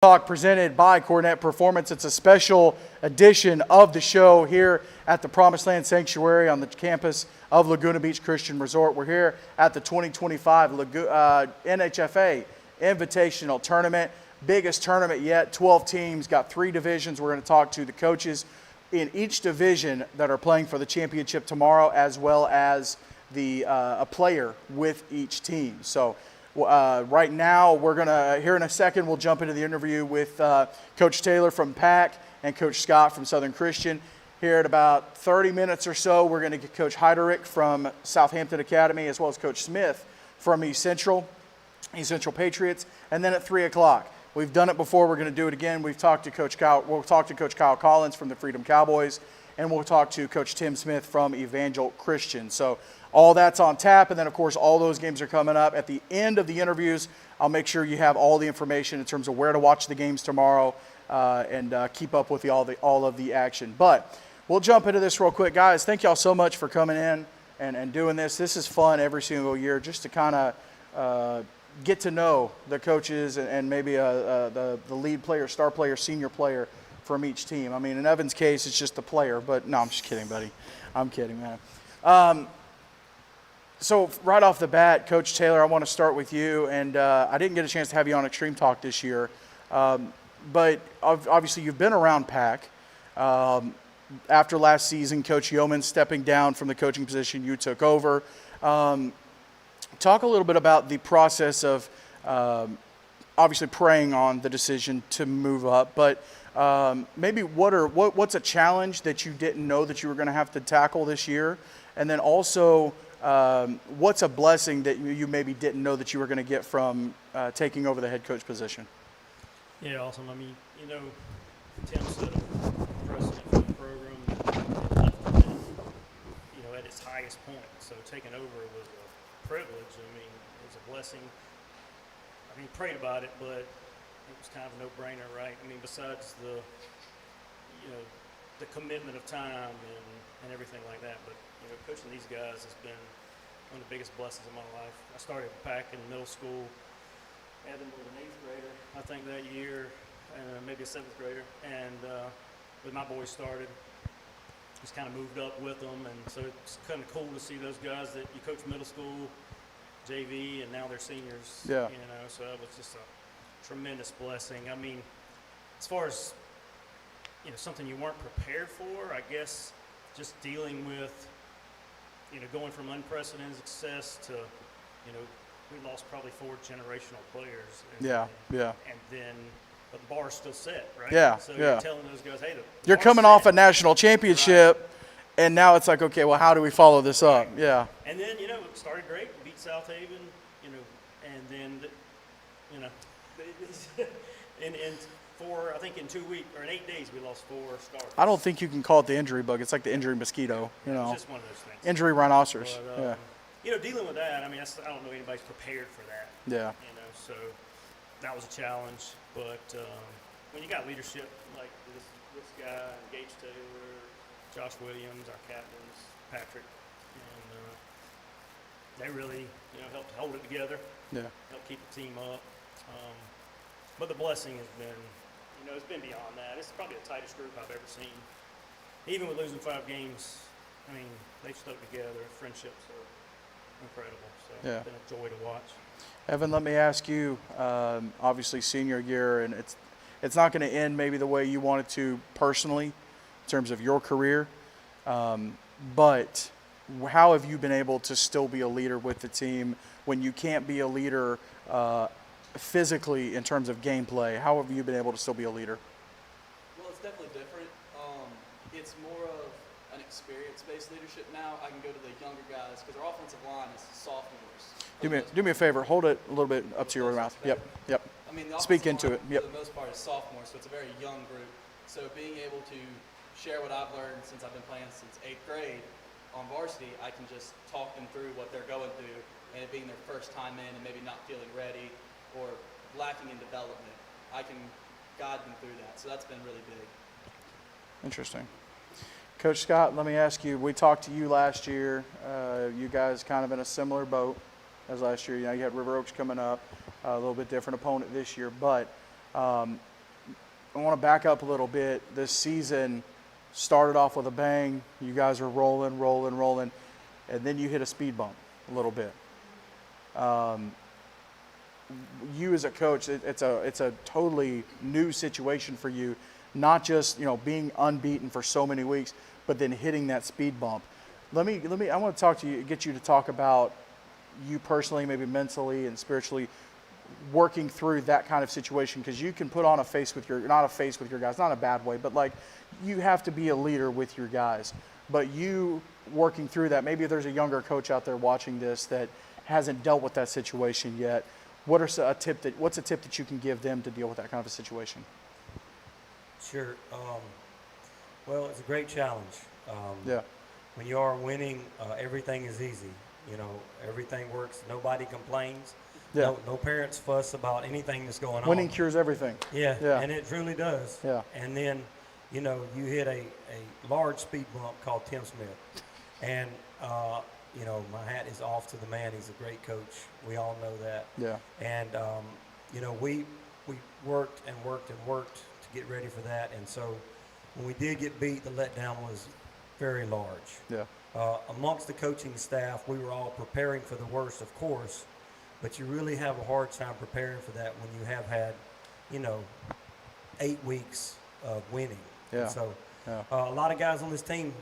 Talk presented by Cornett Performance. It's a special edition of the show here at the Promised Land Sanctuary on the campus of Laguna Beach Christian Resort. We're here at the 2025 NHFA Invitational Tournament. Biggest tournament yet, 12 teams, got 3 divisions. We're going to talk to the coaches in each division that are playing for the championship tomorrow, as well as a player with each team. So right now, we're going to, here in a second, we'll jump into the interview with Coach Taylor from PAC and Coach Scott from Southern Christian. Here at about 30 minutes or so, we're going to get Coach Heiderick from Southampton Academy, as well as Coach Smith from East Central Patriots. And then at 3 o'clock, we've done it before, we're going to do it again. We'll talk to Coach Kyle Collins from the Freedom Cowboys, and we'll talk to Coach Tim Smith from Evangel Christian. So all that's on tap, and then, of course, all those games are coming up. At the end of the interviews, I'll make sure you have all the information in terms of where to watch the games tomorrow and keep up with all of the action. But we'll jump into this real quick. Guys, thank y'all so much for coming in and doing this. This is fun every single year just to kind of get to know the coaches and maybe the lead player, star player, senior player from each team. I mean, in Evan's case, it's just the player, but no, I'm just kidding, buddy. I'm kidding, man. So right off the bat, Coach Taylor, I want to start with you. And I didn't get a chance to have you on Extreme Talk this year, but obviously you've been around PAC. After last season, Coach Yeoman stepping down from the coaching position, you took over. Talk a little bit about the process of obviously praying on the decision to move up, but maybe what's a challenge that you didn't know that you were going to have to tackle this year, and then also what's a blessing that you maybe didn't know that you were going to get from taking over the head coach position? Yeah, awesome. I mean, you know, Tim set a precedent for the program, you know, at its highest point. So taking over was a privilege. I mean, it was a blessing. I mean, prayed about it, but it was kind of a no-brainer, right? I mean, besides the, you know, the commitment of time and everything like that. But, you know, coaching these guys has been one of the biggest blessings of my life. I started PAC in middle school, had them with an 8th grader, I think, that year, maybe a 7th grader. And when my boys started, just kind of moved up with them. And so it's kind of cool to see those guys that you coach middle school, JV, and now they're seniors. Yeah. You know, so that was just a tremendous blessing. I mean, as far as, you know, something you weren't prepared for, I guess just dealing with, you know, going from unprecedented success to, you know, we lost probably 4 generational players. And then, but the bar's still set, right? Yeah, so yeah. you're telling those guys, hey, you're coming off a national championship, right, and now it's like, okay, well, how do we follow this up? Yeah. And then, you know, it started great, beat South Haven, you know, and then, you know, I think in 2 weeks or in 8 days we lost 4 starters. I don't think you can call it the injury bug. It's like the injury mosquito, you know. It's just one of those things. Injury rhinoceros. But, yeah. You know, dealing with that, I mean, I don't know anybody's prepared for that. Yeah. You know, so that was a challenge. But when you got leadership like this guy, Gage Taylor, Josh Williams, our captains, Patrick, and they really, you know, helped hold it together. Yeah. Helped keep the team up. But the blessing has been, you know, it's been beyond that. It's probably the tightest group I've ever seen. Even with losing 5 games, I mean, they've stuck together. Friendships are incredible. So yeah. It's been a joy to watch. Evan, let me ask you, obviously senior year, and it's not going to end maybe the way you want it to personally in terms of your career, but how have you been able to still be a leader with the team when you can't be a leader physically in terms of gameplay? How have you been able to still be a leader? Well, it's definitely different. It's more of an experience-based leadership now. I can go to the younger guys because our offensive line is sophomores. Do me a favor. Hold it a little bit up to your mouth. Yep. I mean, Speak into it. Yep. For the most part is sophomores, so it's a very young group. So being able to share what I've learned since I've been playing since 8th grade on varsity, I can just talk them through what they're going through, and it being their first time in and maybe not feeling ready or lacking in development, I can guide them through that. So that's been really big. Interesting. Coach Scott, let me ask you, we talked to you last year. You guys kind of in a similar boat as last year. You know, you had River Oaks coming up, a little bit different opponent this year. But I want to back up a little bit. This season started off with a bang. You guys are rolling, and then you hit a speed bump a little bit. You as a coach, it's a totally new situation for you, not just being unbeaten for so many weeks, but then hitting that speed bump. I want to talk to you, get you to talk about you personally, maybe mentally and spiritually, working through that kind of situation, because you can put on not a face with your guys, not in a bad way, but like you have to be a leader with your guys. But you working through that, maybe if there's a younger coach out there watching this that hasn't dealt with that situation yet, what's a tip that you can give them to deal with that kind of a situation? Sure. Well, it's a great challenge. Yeah. When you are winning, everything is easy. Everything works. Nobody complains. Yeah. No parents fuss about anything that's going on. Winning cures everything. Yeah, Yeah. and it truly does. Yeah. And then, you hit a large speed bump called Tim Smith. And, my hat is off to the man. He's a great coach. We all know that. Yeah. And, we worked and worked and worked to get ready for that. And so when we did get beat, the letdown was very large. Yeah. Amongst the coaching staff, we were all preparing for the worst, of course, but you really have a hard time preparing for that when you have had, 8 weeks of winning. Yeah. And so Yeah. a lot of guys on this team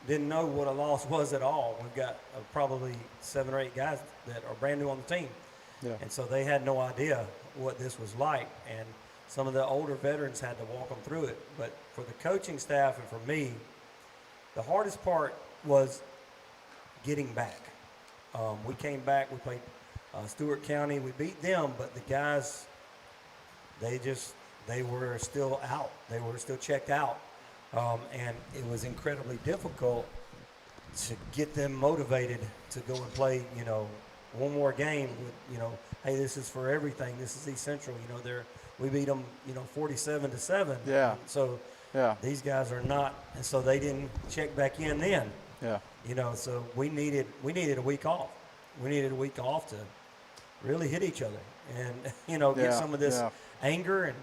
didn't know what a loss was at all. We've got probably 7 or 8 guys that are brand new on the team. Yeah. And so they had no idea what this was like. And some of the older veterans had to walk them through it. But for the coaching staff and for me, the hardest part was getting back. We came back, we played Stewart County, we beat them, but the guys, they were still out. They were still checked out. And it was incredibly difficult to get them motivated to go and play, one more game with, hey, this is for everything. This is East Central. We beat them, 47-7. Yeah. So Yeah. these guys are not, and so they didn't check back in then. Yeah. So we needed a week off. We needed a week off to really hit each other and, get Yeah, some of this yeah. anger and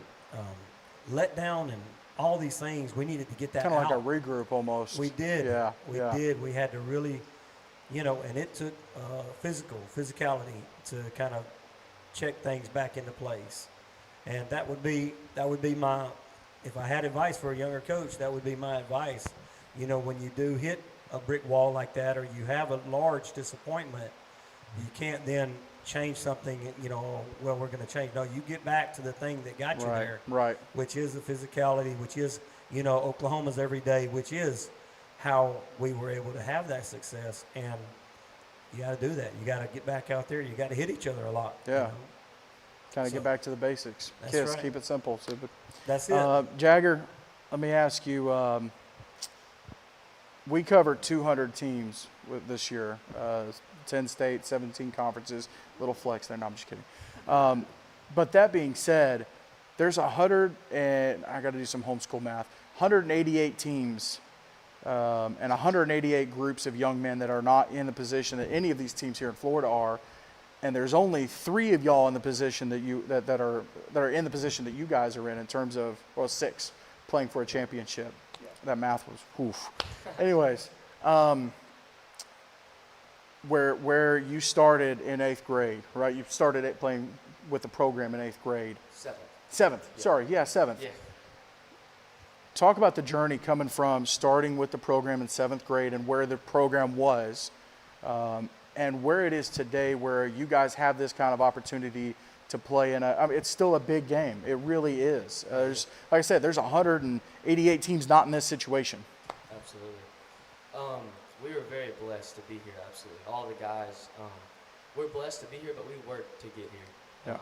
letdown and all these things. We needed to get that Kind of out. like a regroup almost. We did. Yeah. We yeah. did. We had to really, and it took physicality to kind of check things back into place. And that would be my, if I had advice for a younger coach, that would be my advice. When you do hit a brick wall like that, or you have a large disappointment, you can't then change something, we're going to change. No, you get back to the thing that got you there. Right. Which is the physicality, which is, Oklahoma's every day, which is how we were able to have that success. And you got to do that. You got to get back out there. You got to hit each other a lot. Yeah. Kind of So, get back to the basics. that's Kiss, right. keep it simple. So, That's it. Jagger, let me ask you, we covered 200 teams this year, 10 states, 17 conferences, little flex there, no, I'm just kidding. But that being said, there's 100, and I got to do some homeschool math, 188 teams and 188 groups of young men that are not in the position that any of these teams here in Florida are. And there's only 3 of y'all in the position that are in the position that you guys are in terms of, 6 playing for a championship. Yeah. That math was oof. Anyways, where you started in 8th grade, right? You started playing with the program in 8th grade. 7th. Yeah. Sorry, yeah, 7th. Yeah. Talk about the journey coming from starting with the program in 7th grade and where the program was. And where it is today, where you guys have this kind of opportunity to play in it's still a big game. It really is. Like I said, there's 188 teams not in this situation. Absolutely. We were very blessed to be here, absolutely. All the guys, we're blessed to be here, but we worked to get here. Yeah.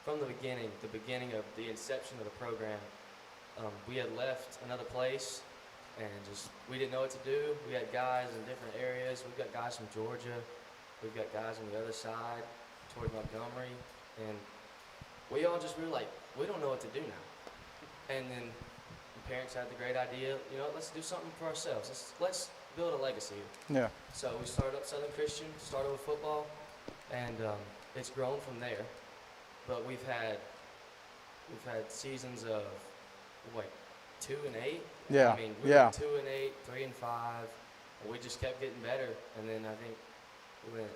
From the beginning of the inception of the program, we had left another place and we didn't know what to do. We had guys in different areas. We've got guys from Georgia. We've got guys on the other side toward Montgomery. And we all we were like, we don't know what to do now. And then the parents had the great idea, let's do something for ourselves. Let's build a legacy here. Yeah. So we started up Southern Christian, started with football, and it's grown from there. But we've had seasons of what, 2-8? Yeah, I mean, we yeah. were 2-8, 3-5, and we just kept getting better. And then I think we went.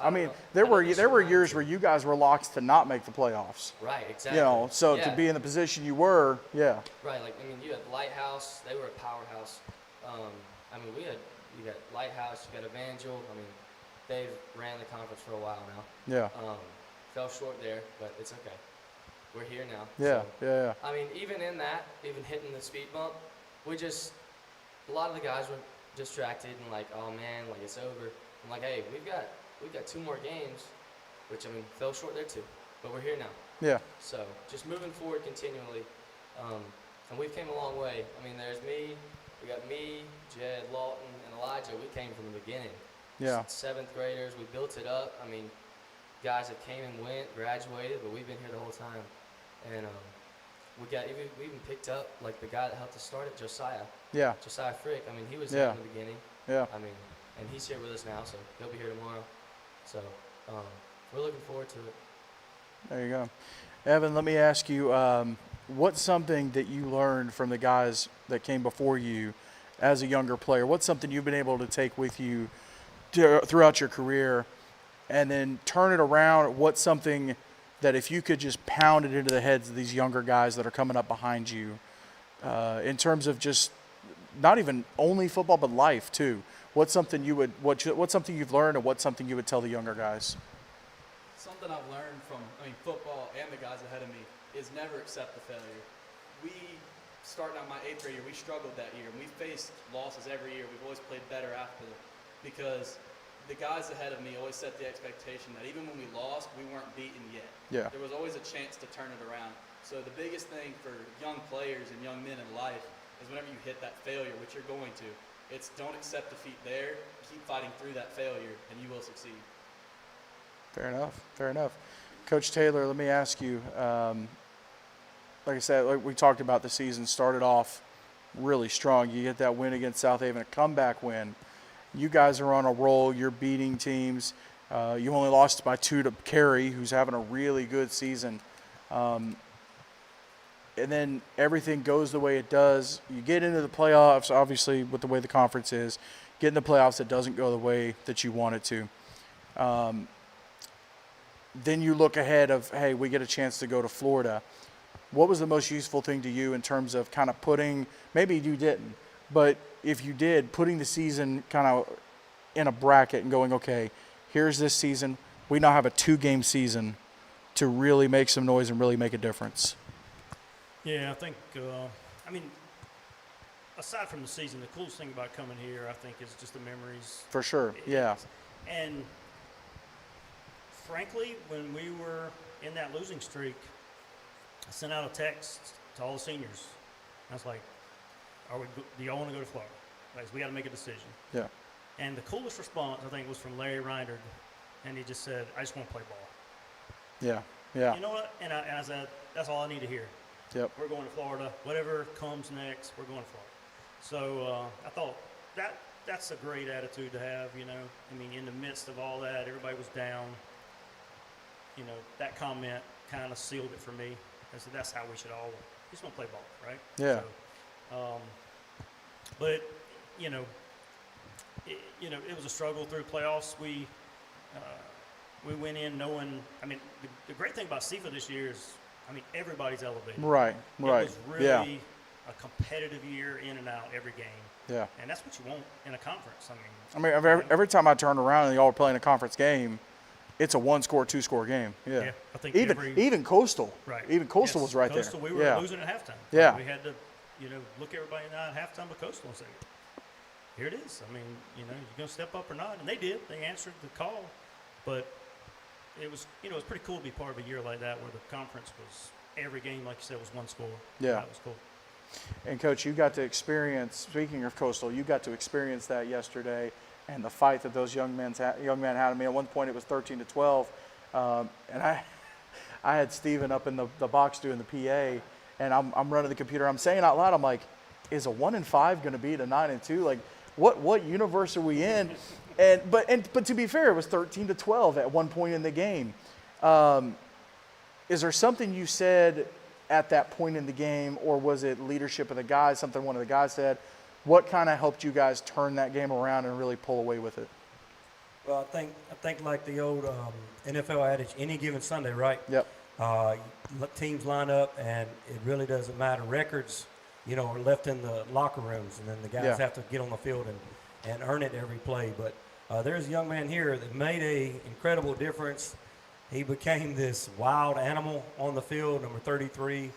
I don't mean, know. there I know were this there were reminds years me- where you guys were locks to not make the playoffs. Right, exactly. You know, so to Yeah. be in the position you were, yeah, Right, like, I mean, you had Lighthouse, they were a powerhouse. I mean, you got Lighthouse, you got Evangel. I mean, they've ran the conference for a while now. yeah, Fell short there, but it's okay. We're here now. yeah, So, yeah, I mean, even in that, even hitting the speed bump, a lot of the guys were distracted and like, oh man, like it's over. I'm like, hey, we've got 2 more games, which I mean, fell short there too, but we're here now. yeah, So just moving forward continually, and we've came a long way. I mean, we got me, Jed, Lawton, and Elijah. We came from the beginning. yeah. 7th graders, we built it up. I mean, guys that came and went, graduated, but we've been here the whole time. And we even picked up like the guy that helped us start it, Josiah Frick. I mean, he was there Yeah. in the beginning. Yeah. I mean, and he's here with us now, so he'll be here tomorrow. So we're looking forward to it. There you go. Evan, let me ask you, what's something that you learned from the guys that came before you as a younger player? What's something you've been able to take with you throughout your career and then turn it around? What's something that if you could just pound it into the heads of these younger guys that are coming up behind you in terms of just not even only football but life too? What's something what's something you've learned, and what's something you would tell the younger guys? Something I've learned from, football and the guys ahead of me is never accept the failure. Starting out my 8th grade year, we struggled that year, and we faced losses every year. We've always played better after, because the guys ahead of me always set the expectation that even when we lost, we weren't beaten yet. Yeah. There was always a chance to turn it around. So the biggest thing for young players and young men in life is whenever you hit that failure, which you're going to, it's don't accept defeat there, keep fighting through that failure, and you will succeed. Fair enough. Fair enough. Coach Taylor, let me ask you, like I said, like we talked about, the season started off really strong. You get that win against South Haven, a comeback win. You guys are on a roll. You're beating teams. You only lost by 2 to Cary, who's having a really good season. And then everything goes the way it does. You get into the playoffs, obviously, with the way the conference is. Get in the playoffs, it doesn't go the way that you want it to. Then you look ahead of, hey, we get a chance to go to Florida. What was the most useful thing to you in terms of kind of putting, maybe you didn't, but if you did, putting the season kind of in a bracket and going, okay, here's this season. We now have a 2-game season to really make some noise and really make a difference. Yeah, I think, aside from the season, the coolest thing about coming here, I think, is just the memories. For sure, yeah. And frankly, when we were in that losing streak, I sent out a text to all the seniors. I was like, do y'all want to go to Florida? Like, we got to make a decision. Yeah. And the coolest response, I think, was from Larry Reinders, and he just said, I just want to play ball. Yeah, yeah. You know what? And I said, that's all I need to hear. Yep. We're going to Florida. Whatever comes next, we're going to Florida. So I thought that's a great attitude to have, you know. I mean, in the midst of all that, everybody was down. You know, that comment kind of sealed it for me. I said, that's how we should all just want to play ball, right? Yeah. So, but, it was a struggle through playoffs. We went in knowing, the great thing about SEFA this year is, everybody's elevated. Right. It was really Yeah. a competitive year in and out every game. Yeah. And that's what you want in a conference. Every time I turn around and y'all are playing a conference game, it's a 1-score, 2-score game. Yeah. Yeah, I think even Coastal. right. Even Coastal was right Coastal, there. we were yeah. losing at halftime. Yeah. We had to, look everybody in the eye at halftime with Coastal and say, here it is. You're going to step up or not. And they did. They answered the call. But it was, it was pretty cool to be part of a year like that where the conference was, every game, like you said, was 1 score. Yeah. That was cool. And, Coach, you got to experience, speaking of Coastal, you got to experience that yesterday and the fight that those young men had. At one point it was 13-12. And I had Steven up in the box doing the PA, and I'm running the computer. I'm saying out loud, I'm like, is a 1-5 going to beat a 9-2? Like, what universe are we in? But to be fair, it was 13-12 at one point in the game. Is there something you said at that point in the game, or was it leadership of the guys, something one of the guys said? What kind of helped you guys turn that game around and really pull away with it? Well, I think like the old NFL adage, any given Sunday, right? Yep. Teams line up, and it really doesn't matter. Records, are left in the locker rooms, and then the guys have to get on the field and earn it every play. But there's a young man here that made an incredible difference. He became this wild animal on the field, number 33,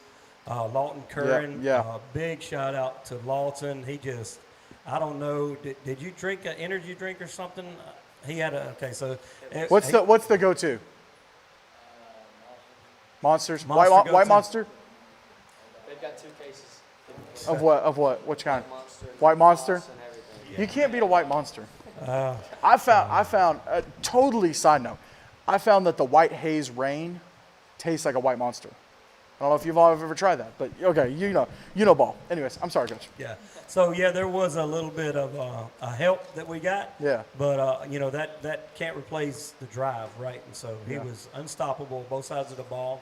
Lawton Curran. Big shout out to Lawton. He just, I don't know, did you drink an energy drink or something? He had What's the go-to? Monsters. Monster White Monster. They've got 2 cases. Of what? Of what? Which kind? Monster. White Monster. And everything. You can't beat a White Monster. I found totally side note. I found that the White Haze Rain tastes like a White Monster. I don't know if you've all ever tried that, but okay, you know ball. Anyways, I'm sorry, Coach. Yeah. So there was a little bit of a help that we got. Yeah. But that can't replace the drive, right? And so he was unstoppable, both sides of the ball.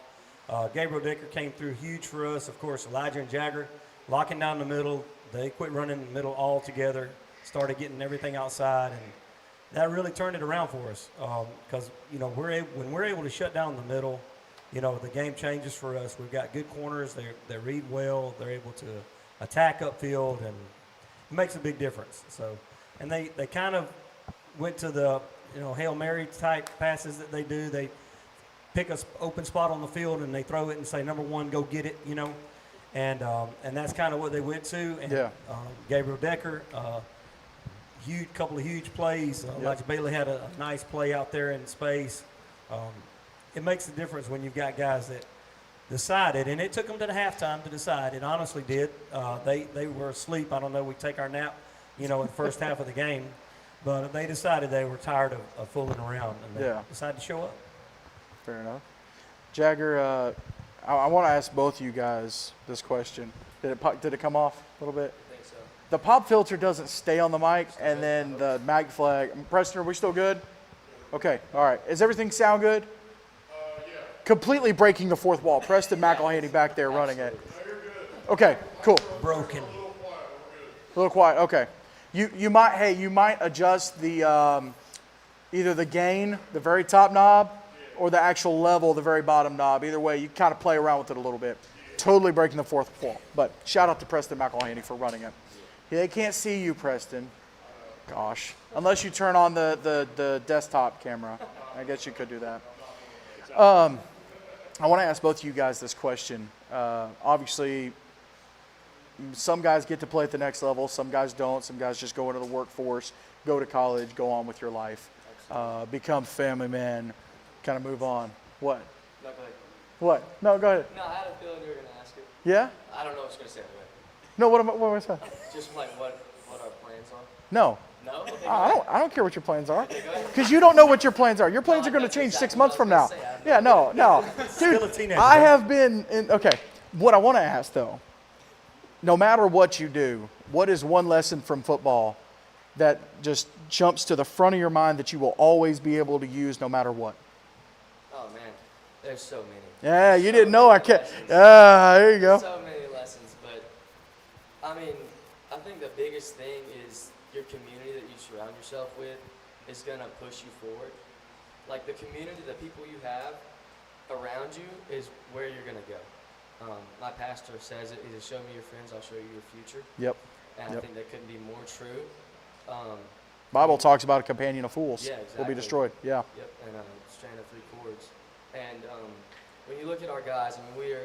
Gabriel Dicker came through huge for us. Of course, Elijah and Jagger locking down the middle. They quit running the middle altogether. Started getting everything outside, and that really turned it around for us. Because when we're able to shut down the middle, the game changes for us. We've got good corners. They read well. They're able to attack upfield, and it makes a big difference. So, and they kind of went to the Hail Mary type passes that they do. They pick an open spot on the field and they throw it and say, number 1, go get it. And that's kind of what they went to. And Gabriel Decker, couple of huge plays. Elijah Bailey had a nice play out there in space. It makes a difference when you've got guys that decided, and it took them to the halftime to decide. It honestly did. They were asleep. I don't know. We take our nap, in the first half of the game, but they decided they were tired of fooling around, and they decided to show up. Fair enough. Jagger, I want to ask both of you guys this question. Did it come off a little bit? I think so. The pop filter doesn't stay on the mic, and then the mag flag. Preston, are we still good? Okay, all right. Does everything sound good? Yeah. Completely breaking the fourth wall. Preston McElhaney back there running it. Okay, cool. Broken. A little quiet. Okay. You might adjust the either the gain, the very top knob, or the actual level, the very bottom knob. Either way, you kind of play around with it a little bit. Totally breaking the fourth wall. But shout out to Preston McElhaney for running it. Yeah, they can't see you, Preston. Gosh. Unless you turn on the desktop camera. I guess you could do that. I want to ask both of you guys this question. Obviously, some guys get to play at the next level. Some guys don't. Some guys just go into the workforce, go to college, go on with your life, become family men, kind of move on. What? No, go ahead. What? No, go ahead. No, I had a feeling you were going to ask it. Yeah? I don't know what you're going to say anyway. No, what am I saying? Just like what our plans are. No. No? Okay, go I don't care what your plans are. Okay, go ahead. Because you don't know what your plans are. Your plans No, are going to that's change exactly 6 months what from I now. was gonna say. Yeah, no. Still a Dude, teenager, I right? have been in, okay, what I want to ask though, no matter what you do, what is one lesson from football that just jumps to the front of your mind that you will always be able to use no matter what? Oh, man. There's so many. Yeah, you So didn't know I many can't. lessons. There you go. So many lessons, but I mean, I think the biggest thing is your community that you surround yourself with is going to push you forward. Like the community, the people you have around you is where you're going to go. My pastor says it, he says, show me your friends, I'll show you your future. Yep. And I think that couldn't be more true. Bible talks about a companion of fools Yeah, will be exactly. destroyed. Yeah. Yep, and a strand of 3 cords. And when you look at our guys, I mean,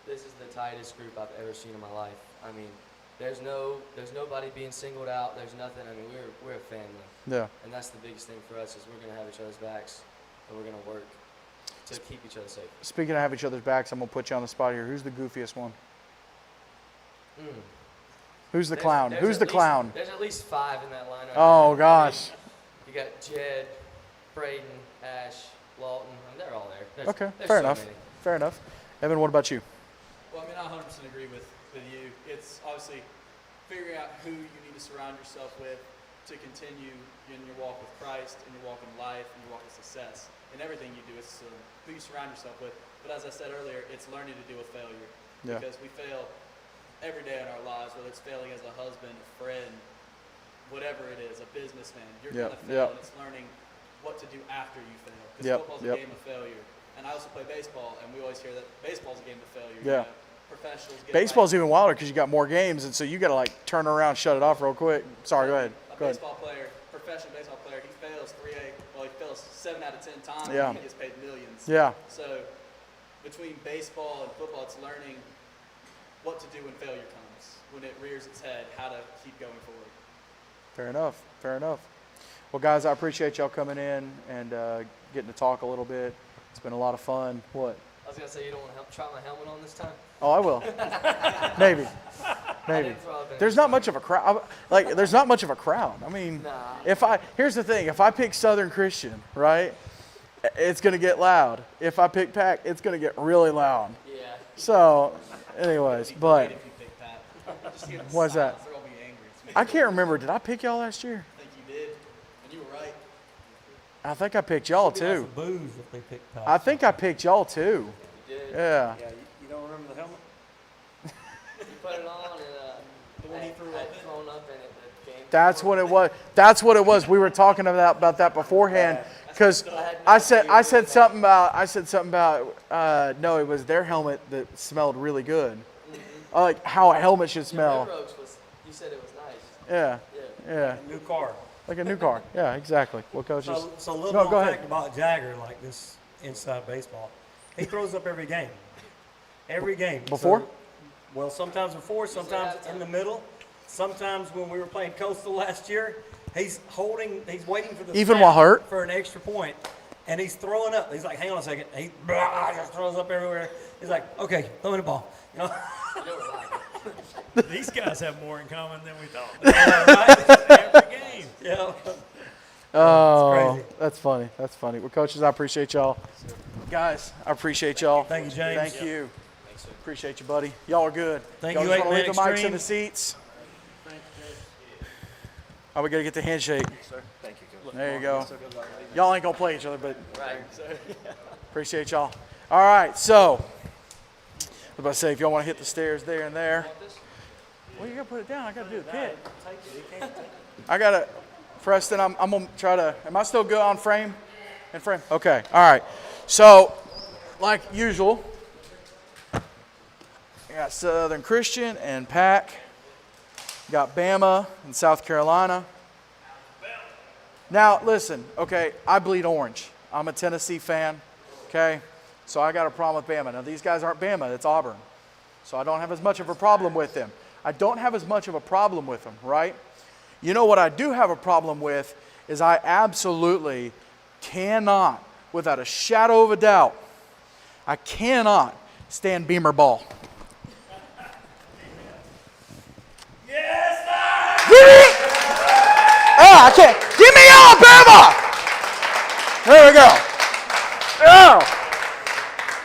this is the tightest group I've ever seen in my life. I mean, there's nobody being singled out. There's nothing. I mean, we're a family. Yeah. And that's the biggest thing for us is we're gonna have each other's backs, and we're gonna work to keep each other safe. Speaking of have each other's backs, I'm going to put you on the spot here. Who's the goofiest one? Who's the clown? Who's the clown? There's at least 5 in that lineup. Oh, gosh. You got Jed, Braden, Ash, Lawton. I mean, they're all there. Okay, there's fair so enough. many. Fair enough. Evan, what about you? Well, I mean, I 100% agree with you. It's obviously figuring out who you need to surround yourself with to continue in your walk with Christ, in your walk in life, in your walk of success. In everything you do, it's who you surround yourself with. But as I said earlier, it's learning to deal with failure. Yeah. because we fail every day in our lives, whether it's failing as a husband, a friend, whatever it is, a businessman. You're Yep, going to fail, yep. and it's learning what to do after you fail. Because Yep, football's yep. a game of failure. And I also play baseball, and we always hear that baseball's a game of failure. Yeah. Professionals get Baseball's even wilder because you got more games, and so you got to like turn around, shut it off real quick. Sorry, go ahead. A Go ahead. baseball player, professional baseball player, he fails he fails 7 out of 10 times, Yeah. and he gets paid millions. Yeah. So between baseball and football, it's learning what to do when failure comes, when it rears its head, how to keep going forward. Fair enough. Fair enough. Well, guys, I appreciate y'all coming in and getting to talk a little bit. It's been a lot of fun. What? I was gonna say you don't want to try my helmet on this time. Oh, I will. Maybe. Maybe. didn't throw up any There's not much of a crowd. Like, there's not much of a crowd. I mean, Nah. here's the thing. If I pick Southern Christian, right, it's going to get loud. If I pick Pack, it's going to get really loud. Yeah. So, anyways, It'd be but great if you pick Pat. Just hear the What's that? silence, they're gonna be angry. It's me. I can't remember. Did I pick y'all last year? I think you did, and you were right. I think I picked y'all Lots too. of booze if they pick Pat. I think I picked y'all too. You did. Yeah. Yeah, you don't remember the helmet? You put it on and The one he threw up in? thrown up in it. The game That's what it was. That's what it was. We were talking about that beforehand because I said something about no, it was their helmet that smelled really good. Like how a helmet should Your smell. Red Rocks was. You said it was nice. Yeah. Yeah. Yeah. New car. Like a new car. Yeah, exactly. What coaches? So a little No, known go ahead. fact about Jagger, like this inside baseball, he throws up every game. Every game. Before? So, well, sometimes before, sometimes in the middle. Sometimes when we were playing Coastal last year, he's waiting for the Even snap while hurt? for an extra point, and he's throwing up. He's like, hang on a second. He just throws up everywhere. He's like, okay, throw me the ball. You know? These guys have more in common than we thought. Every game. Yeah. Oh, crazy. that's funny. That's funny. Well, coaches, I appreciate y'all. Guys, I appreciate y'all. Thank you, James. Thank you. Appreciate you, buddy. Y'all are good. Thank y'all you, just wanna 8-man leave the mics in Extreme. the seats. Oh, we got to get the handshake. Thank you, Coach. There you go. Y'all ain't going to play each other, but Right. appreciate y'all. All right, so, I was about to say, if y'all want to hit the stairs there and there. Well, you got to put it down. I got to do the pit. I got to, Preston, I'm going to try to, am I still good on frame? In frame? Okay, all right. So, like usual, I got Southern Christian and Pack. Got Bama and South Carolina. Now, listen, okay, I bleed orange. I'm a Tennessee fan, okay? So I got a problem with Bama. Now, these guys aren't Bama, it's Auburn. So I don't have as much of a problem with them. I don't have as much of a problem with them, right? You know what I do have a problem with is I absolutely cannot, without a shadow of a doubt, I cannot stand Beamer ball. Oh, I can't. Give me Alabama! There we go. Oh.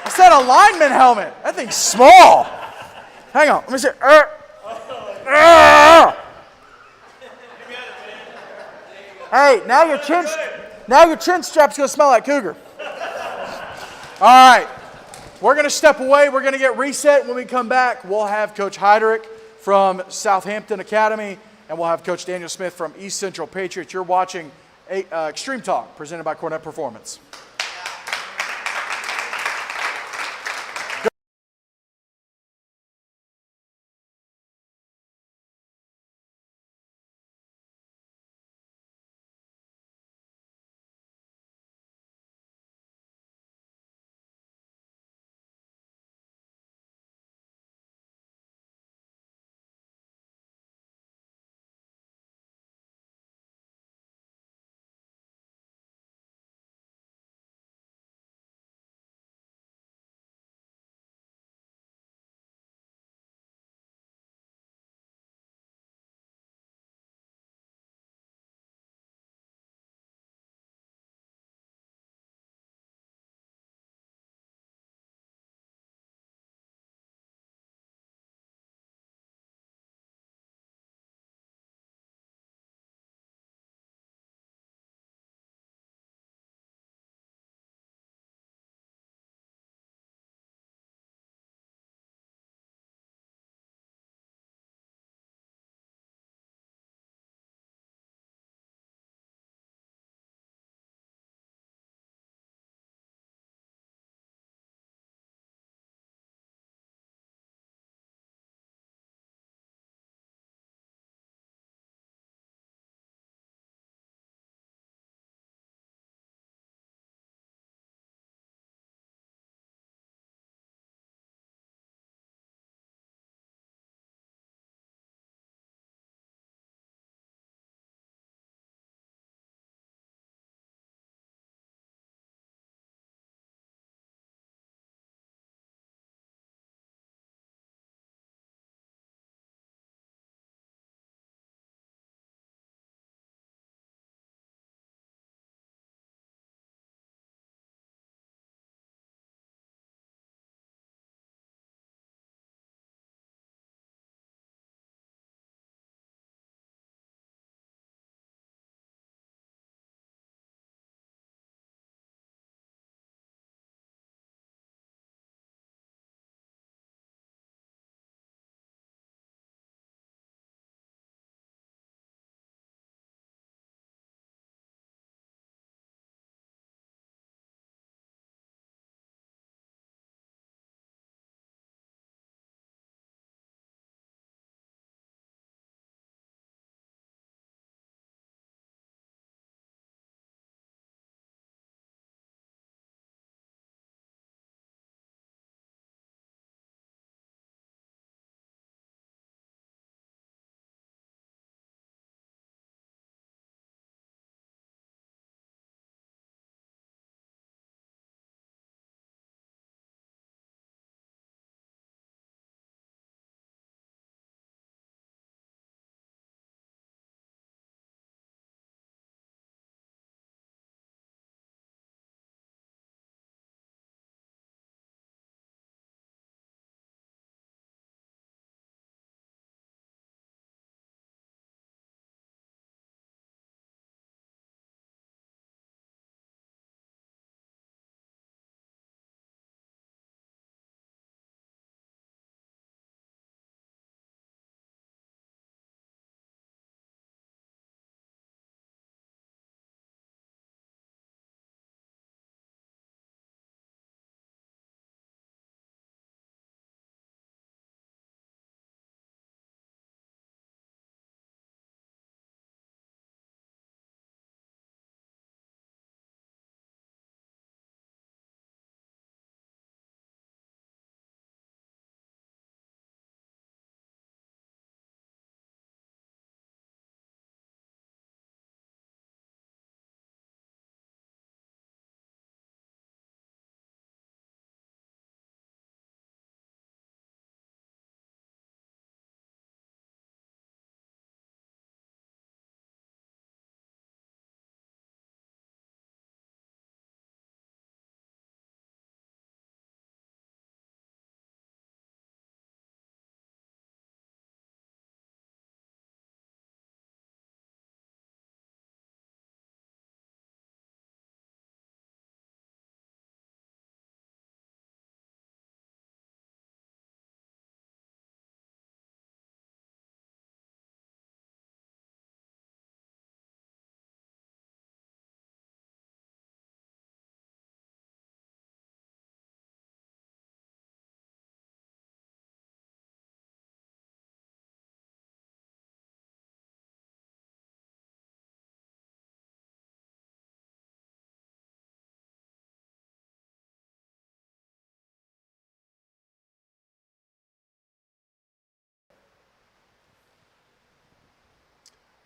I said a lineman helmet. That thing's small. Hang on. Let me see. Hey, now your chin strap's gonna smell like cougar. All right. We're gonna step away. We're gonna get reset. When we come back, we'll have Coach Heidrich from Southampton Academy, and we'll have Coach Daniel Smith from East Central Patriots. You're watching Extreme Talk, presented by Cornett Performance.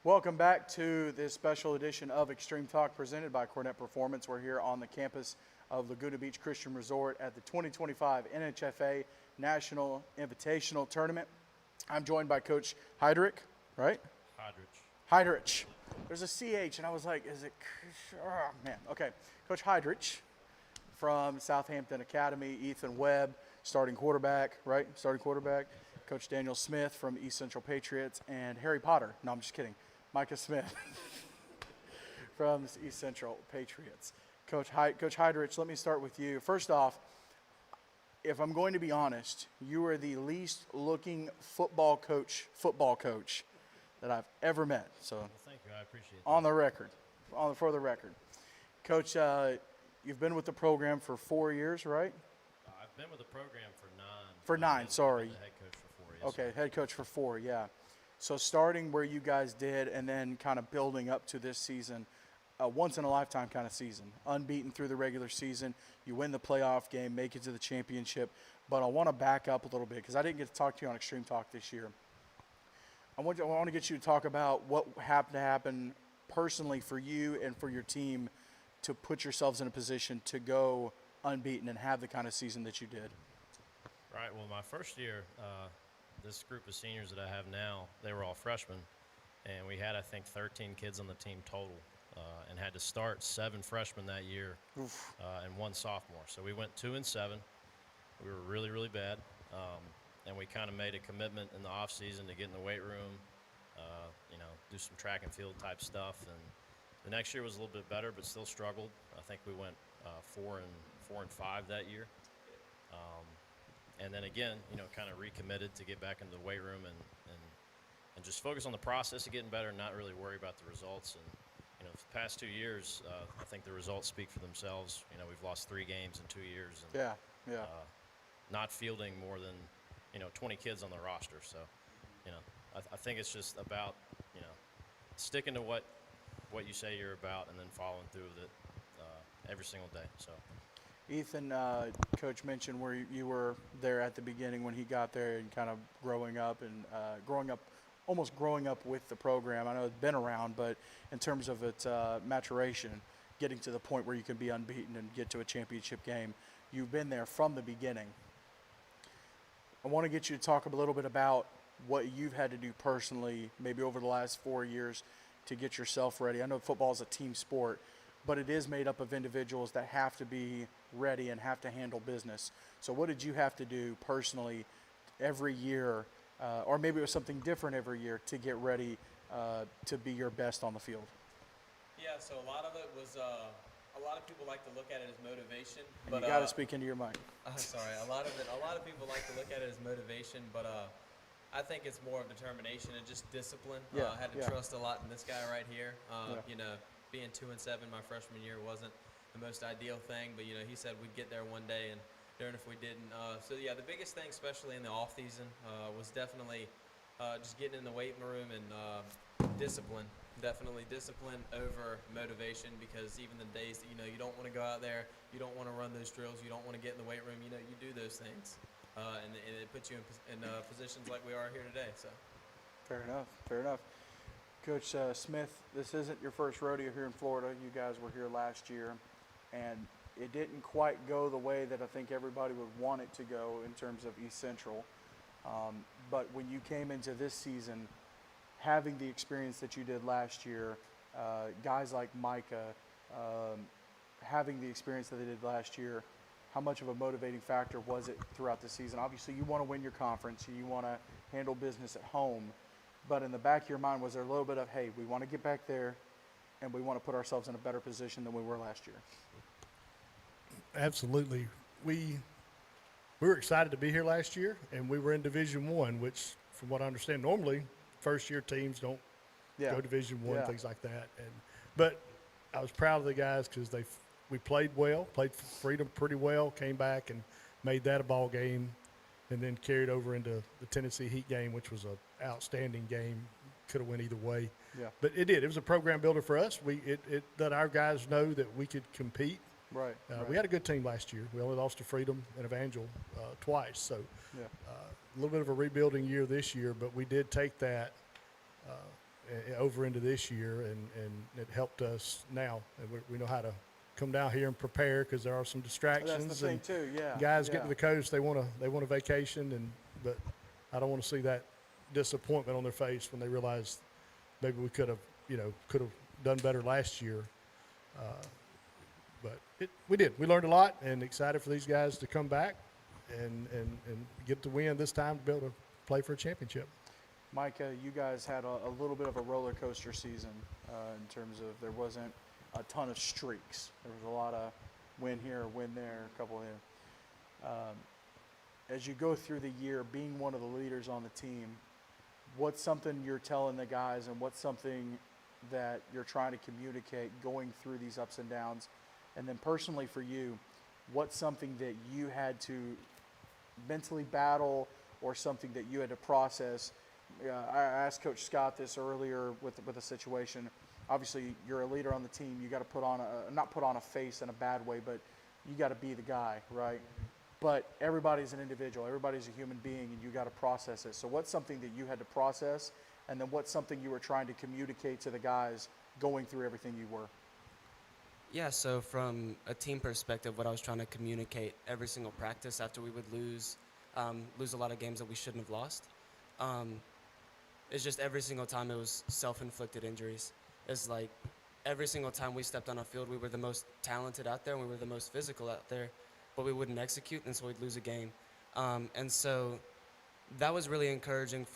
Welcome back to this special edition of Extreme Talk presented by Cornett Performance. We're here on the campus of Laguna Beach Christian Resort at the 2025 NHFA National Invitational Tournament. I'm joined by Coach Heidrich, right? Heidrich. There's a CH, and I was like, is it? Oh, man. Okay. Coach Heidrich from Southampton Academy, Ethan Webb, starting quarterback, right? Starting quarterback. Coach Daniel Smith from East Central Patriots, and Harry Potter. No, I'm just kidding. Micah Smith from East Central Patriots. Coach Heidrich, let me start with you. First off, if I'm going to be honest, you are the least looking football coach that I've ever met. So, well, thank you. I appreciate that. On the record, for the record. Coach, you've been with the program for 4 years, right? I've been with the program for 9. For 9, sorry. I've been the head coach for 4 years. Okay, head coach for 4, yeah. So starting where you guys did and then kind of building up to this season, a once-in-a-lifetime kind of season. Unbeaten through the regular season. You win the playoff game, make it to the championship. But I want to back up a little bit because I didn't get to talk to you on Extreme Talk this year. I want to get you to talk about what happened to happen personally for you and for your team to put yourselves in a position to go unbeaten and have the kind of season that you did. Right. Well, my first year, this group of seniors that I have now, they were all freshmen, and we had, I think, 13 kids on the team total, and had to start 7 freshmen that year and 1 sophomore. So we went 2-7. We were really, really bad, and we kind of made a commitment in the off season to get in the weight room, do some track and field type stuff. And the next year was a little bit better, but still struggled. I think we went 4-5 that year. And then again, kind of recommitted to get back into the weight room and just focus on the process of getting better and not really worry about the results. And, the past 2 years, I think the results speak for themselves. We've lost 3 games in 2 years. And, Yeah. Not fielding more than, 20 kids on the roster. So, I think it's just about, sticking to what you say you're about and then following through with it every single day. So. Ethan, Coach mentioned where you were there at the beginning when he got there and kind of growing up with the program. I know it's been around, but in terms of its maturation, getting to the point where you can be unbeaten and get to a championship game, you've been there from the beginning. I want to get you to talk a little bit about what you've had to do personally, maybe over the last 4 years, to get yourself ready. I know football is a team sport, but it is made up of individuals that have to be ready and have to handle business. So what did you have to do personally every year, or maybe it was something different every year, to get ready to be your best on the field? Yeah, so a lot of it was, a lot of people like to look at it as motivation. But you got to speak into your mic. Sorry, a lot of people like to look at it as motivation, but I think it's more of determination and just discipline. I had to trust a lot in this guy right here. Being 2-7 my freshman year wasn't the most ideal thing, but he said we'd get there one day, and darn if we didn't. The biggest thing, especially in the off season, was definitely just getting in the weight room and discipline. Definitely discipline over motivation, because even the days that you don't want to go out there, you don't want to run those drills, you don't want to get in the weight room, you do those things, and it puts you in positions like we are here today. So. Fair enough. Coach Smith, this isn't your first rodeo here in Florida. You guys were here last year, and it didn't quite go the way that I think everybody would want it to go in terms of East Central. But when you came into this season, having the experience that you did last year, guys like Micah, having the experience that they did last year, how much of a motivating factor was it throughout the season? Obviously, you want to win your conference, you want to handle business at home. But in the back of your mind, was there a little bit of, hey, we want to get back there and we want to put ourselves in a better position than we were last year? Absolutely. We were excited to be here last year, and we were in Division I, which, from what I understand, normally first-year teams don't go Division I, things like that. But I was proud of the guys because we played well, played Freedom pretty well, came back and made that a ball game, and then carried over into the Tennessee Heat game, which was an outstanding game. Could have went either way. Yeah. But it did. It was a program builder for us. It let our guys know that we could compete. Right. We had a good team last year. We only lost to Freedom and Evangel twice. So a little bit of a rebuilding year this year, but we did take that over into this year, and it helped us now. And we know how to come down here and prepare because there are some distractions. That's the thing and too, yeah. Guys yeah. get to the coast, they want a vacation, but I don't want to see that disappointment on their face when they realize maybe we could have done better last year. But we did. We learned a lot, and excited for these guys to come back and get the win this time to be able to play for a championship. Micah, you guys had a little bit of a roller coaster season in terms of there wasn't a ton of streaks. There was a lot of win here, win there, a couple here. As you go through the year, being one of the leaders on the team, what's something you're telling the guys, and what's something that you're trying to communicate going through these ups and downs? And then personally for you, what's something that you had to mentally battle or something that you had to process? I asked Coach Scott this earlier with a situation. Obviously, you're a leader on the team. You got to not put on a face in a bad way, but you got to be the guy, right? But everybody's an individual. Everybody's a human being, and you got to process it. So what's something that you had to process, and then what's something you were trying to communicate to the guys going through everything you were? Yeah, so from a team perspective, what I was trying to communicate every single practice after we would lose a lot of games that we shouldn't have lost, it's just every single time it was self-inflicted injuries. It's like every single time we stepped on a field, we were the most talented out there and we were the most physical out there, but we wouldn't execute, and so we'd lose a game. And so that was really encouraging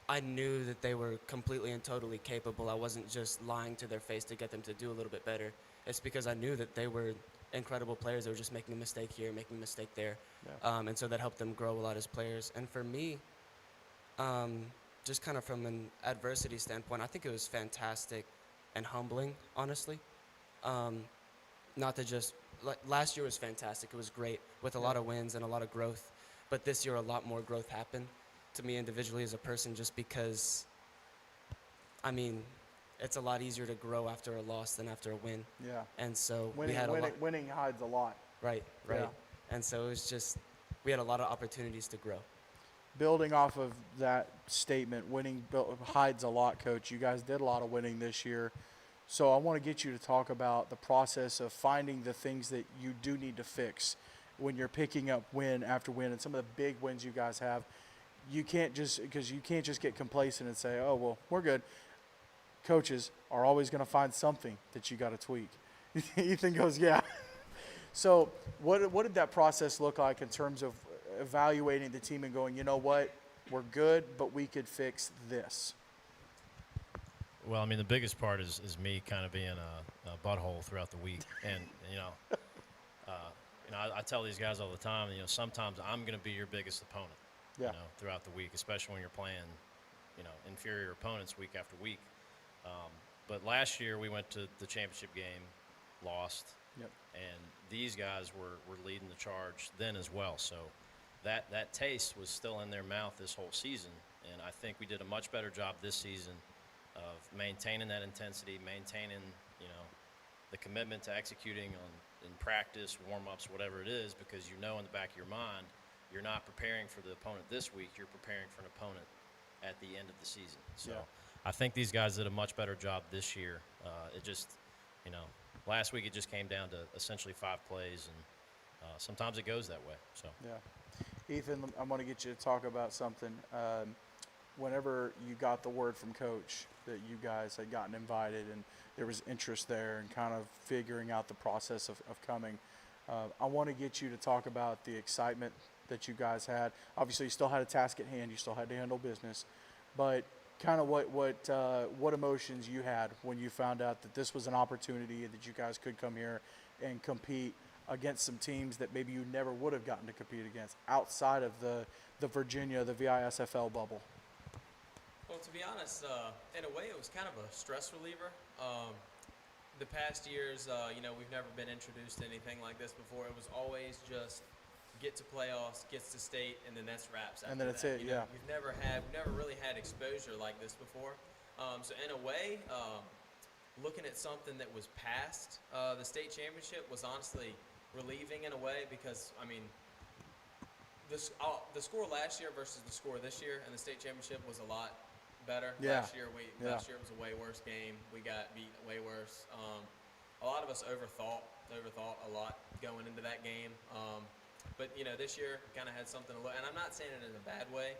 I knew that they were completely and totally capable. I wasn't just lying to their face to get them to do a little bit better. It's because I knew that they were incredible players. They were just making a mistake here, making a mistake there. Yeah. And so that helped them grow a lot as players. And for me, just kind of from an adversity standpoint, I think it was fantastic and humbling, honestly. Not to just, like, last year was fantastic. It was great with a lot of wins and a lot of growth. But this year, a lot more growth happened to me individually as a person, just because, I mean, it's a lot easier to grow after a loss than after a win. Yeah. And so winning hides a lot. Right. Yeah. And so it was just, we had a lot of opportunities to grow. Building off of that statement, winning hides a lot, Coach. You guys did a lot of winning this year. So I want to get you to talk about the process of finding the things that you do need to fix when you're picking up win after win, and some of the big wins you guys have. You can't just get complacent and say, oh, well, we're good. Coaches are always going to find something that you got to tweak. Ethan goes, yeah. So what did that process look like in terms of evaluating the team and going, you know what, we're good, but we could fix this? Well, I mean, the biggest part is me kind of being a butthole throughout the week. And, I tell these guys all the time, sometimes I'm going to be your biggest opponent. Yeah. Throughout the week, especially when you're playing, inferior opponents week after week. But last year we went to the championship game, lost, and these guys were leading the charge then as well. So that taste was still in their mouth this whole season, and I think we did a much better job this season of maintaining that intensity, maintaining, the commitment to executing in practice, warm-ups, whatever it is, because in the back of your mind, you're not preparing for the opponent this week. You're preparing for an opponent at the end of the season. So I think these guys did a much better job this year. It just, last week it just came down to essentially 5 plays, and sometimes it goes that way. So Ethan, I'm going to get you to talk about something. Whenever you got the word from Coach that you guys had gotten invited and there was interest there and kind of figuring out the process of coming, I want to get you to talk about the excitement that you guys had. Obviously, you still had a task at hand. You still had to handle business. But kind of what emotions you had when you found out that this was an opportunity that you guys could come here and compete against some teams that maybe you never would have gotten to compete against outside of the Virginia, the VISFL bubble? Well, to be honest, in a way, it was kind of a stress reliever. The past years, we've never been introduced to anything like this before. It was always just get to playoffs, gets to state, and then that's wraps. And then it's it, yeah. We've never really had exposure like this before. So in a way, looking at something that was past the state championship was honestly relieving in a way, because the score last year versus the score this year in the state championship was a lot better. Yeah. Last year it was a way worse game. We got beat way worse. A lot of us overthought a lot going into that game. But this year kind of had something to look. And I'm not saying it in a bad way.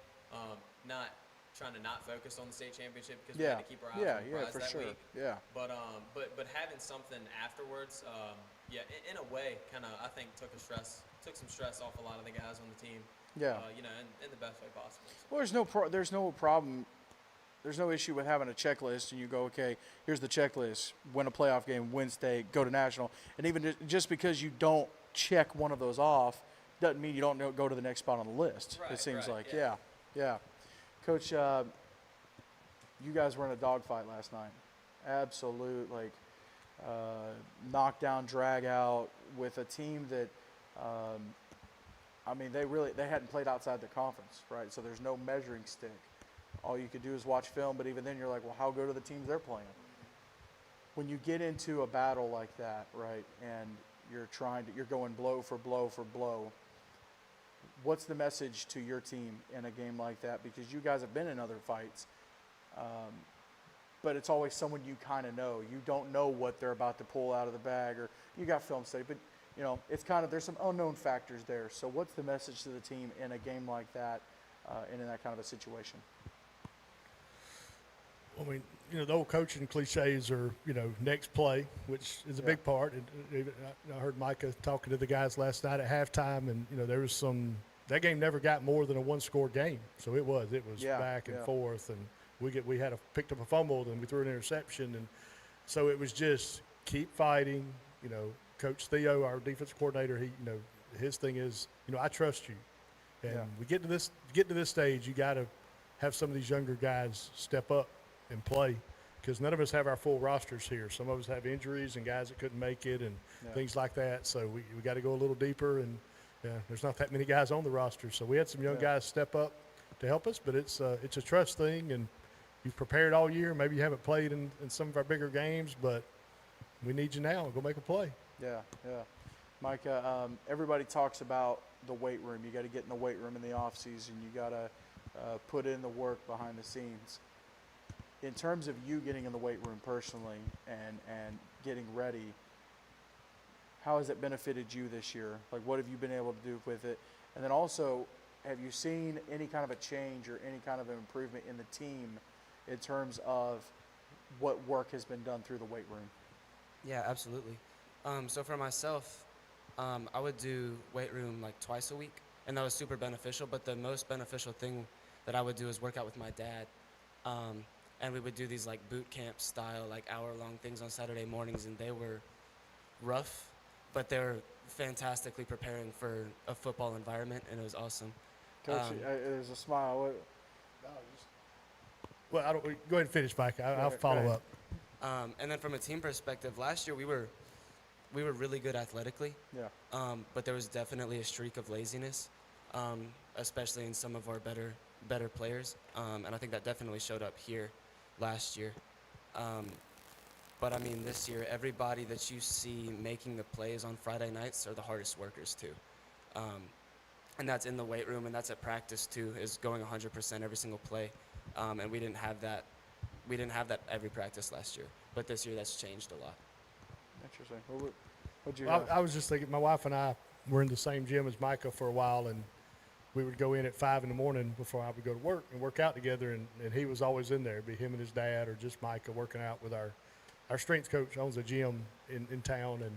Not trying to not focus on the state championship because we had to keep our eyes on the prize for that sure. week. Yeah. But having something afterwards, in a way, kind of I think took some stress off a lot of the guys on the team. Yeah. In the best way possible. So. Well, there's no problem. There's no issue with having a checklist, and you go, okay, here's the checklist: win a playoff game, win state, go to national. And even just because you don't check one of those off, doesn't mean you don't go to the next spot on the list. Right, it seems like, yeah. Coach, you guys were in a dogfight last night. Absolute, knockdown, drag out with a team that. They hadn't played outside their conference, right? So there's no measuring stick. All you could do is watch film, but even then you're like, well, how good are the teams they're playing? When you get into a battle like that, right, and you're going blow for blow for blow, what's the message to your team in a game like that? Because you guys have been in other fights, but it's always someone you kind of know. You don't know what they're about to pull out of the bag, or you got film study, but it's kind of, there's some unknown factors there. So what's the message to the team in a game like that and in that kind of a situation? I mean, the old coaching cliches are, next play, which is a big part. I heard Micah talking to the guys last night at halftime, and, there was that game never got more than a one-score game. So it was back and forth, and we picked up a fumble, and we threw an interception. And so it was just keep fighting, Coach Theo, our defensive coordinator, his thing is, I trust you. And we get to this stage, you got to have some of these younger guys step up and play, because none of us have our full rosters here. Some of us have injuries and guys that couldn't make it and things like that. So we got to go a little deeper, and there's not that many guys on the roster. So we had some young guys step up to help us, but it's a trust thing, and you've prepared all year. Maybe you haven't played in some of our bigger games, but we need you now. Go make a play. Yeah. Micah, everybody talks about the weight room. You got to get in the weight room in the off season. You got to put in the work behind the scenes. In terms of you getting in the weight room personally and getting ready, how has it benefited you this year? Like, what have you been able to do with it? And then also, have you seen any kind of a change or any kind of an improvement in the team in terms of what work has been done through the weight room? Yeah, absolutely. So for myself, I would do weight room like twice a week, and that was super beneficial. But the most beneficial thing that I would do is work out with my dad. And we would do these like boot camp style, like hour-long things on Saturday mornings, and they were rough, but they were fantastically preparing for a football environment, and it was awesome. Coach, there's a smile. Well, go ahead and finish, Mike. I'll follow up. And then from a team perspective, last year we were really good athletically. Yeah. But there was definitely a streak of laziness, especially in some of our better players. And I think that definitely showed up here last year. But I mean, this year, everybody that you see making the plays on Friday nights are the hardest workers too. And that's in the weight room, and that's at practice too, is going 100% every single play. And we didn't have that. We didn't have that every practice last year. But this year, that's changed a lot. Interesting. What'd you have? I was just thinking, my wife and I were in the same gym as Micah for a while, and we would go in at 5 in the morning before I would go to work and work out together, and he was always in there. It'd be him and his dad or just Micah working out with our strength coach owns a gym in town, and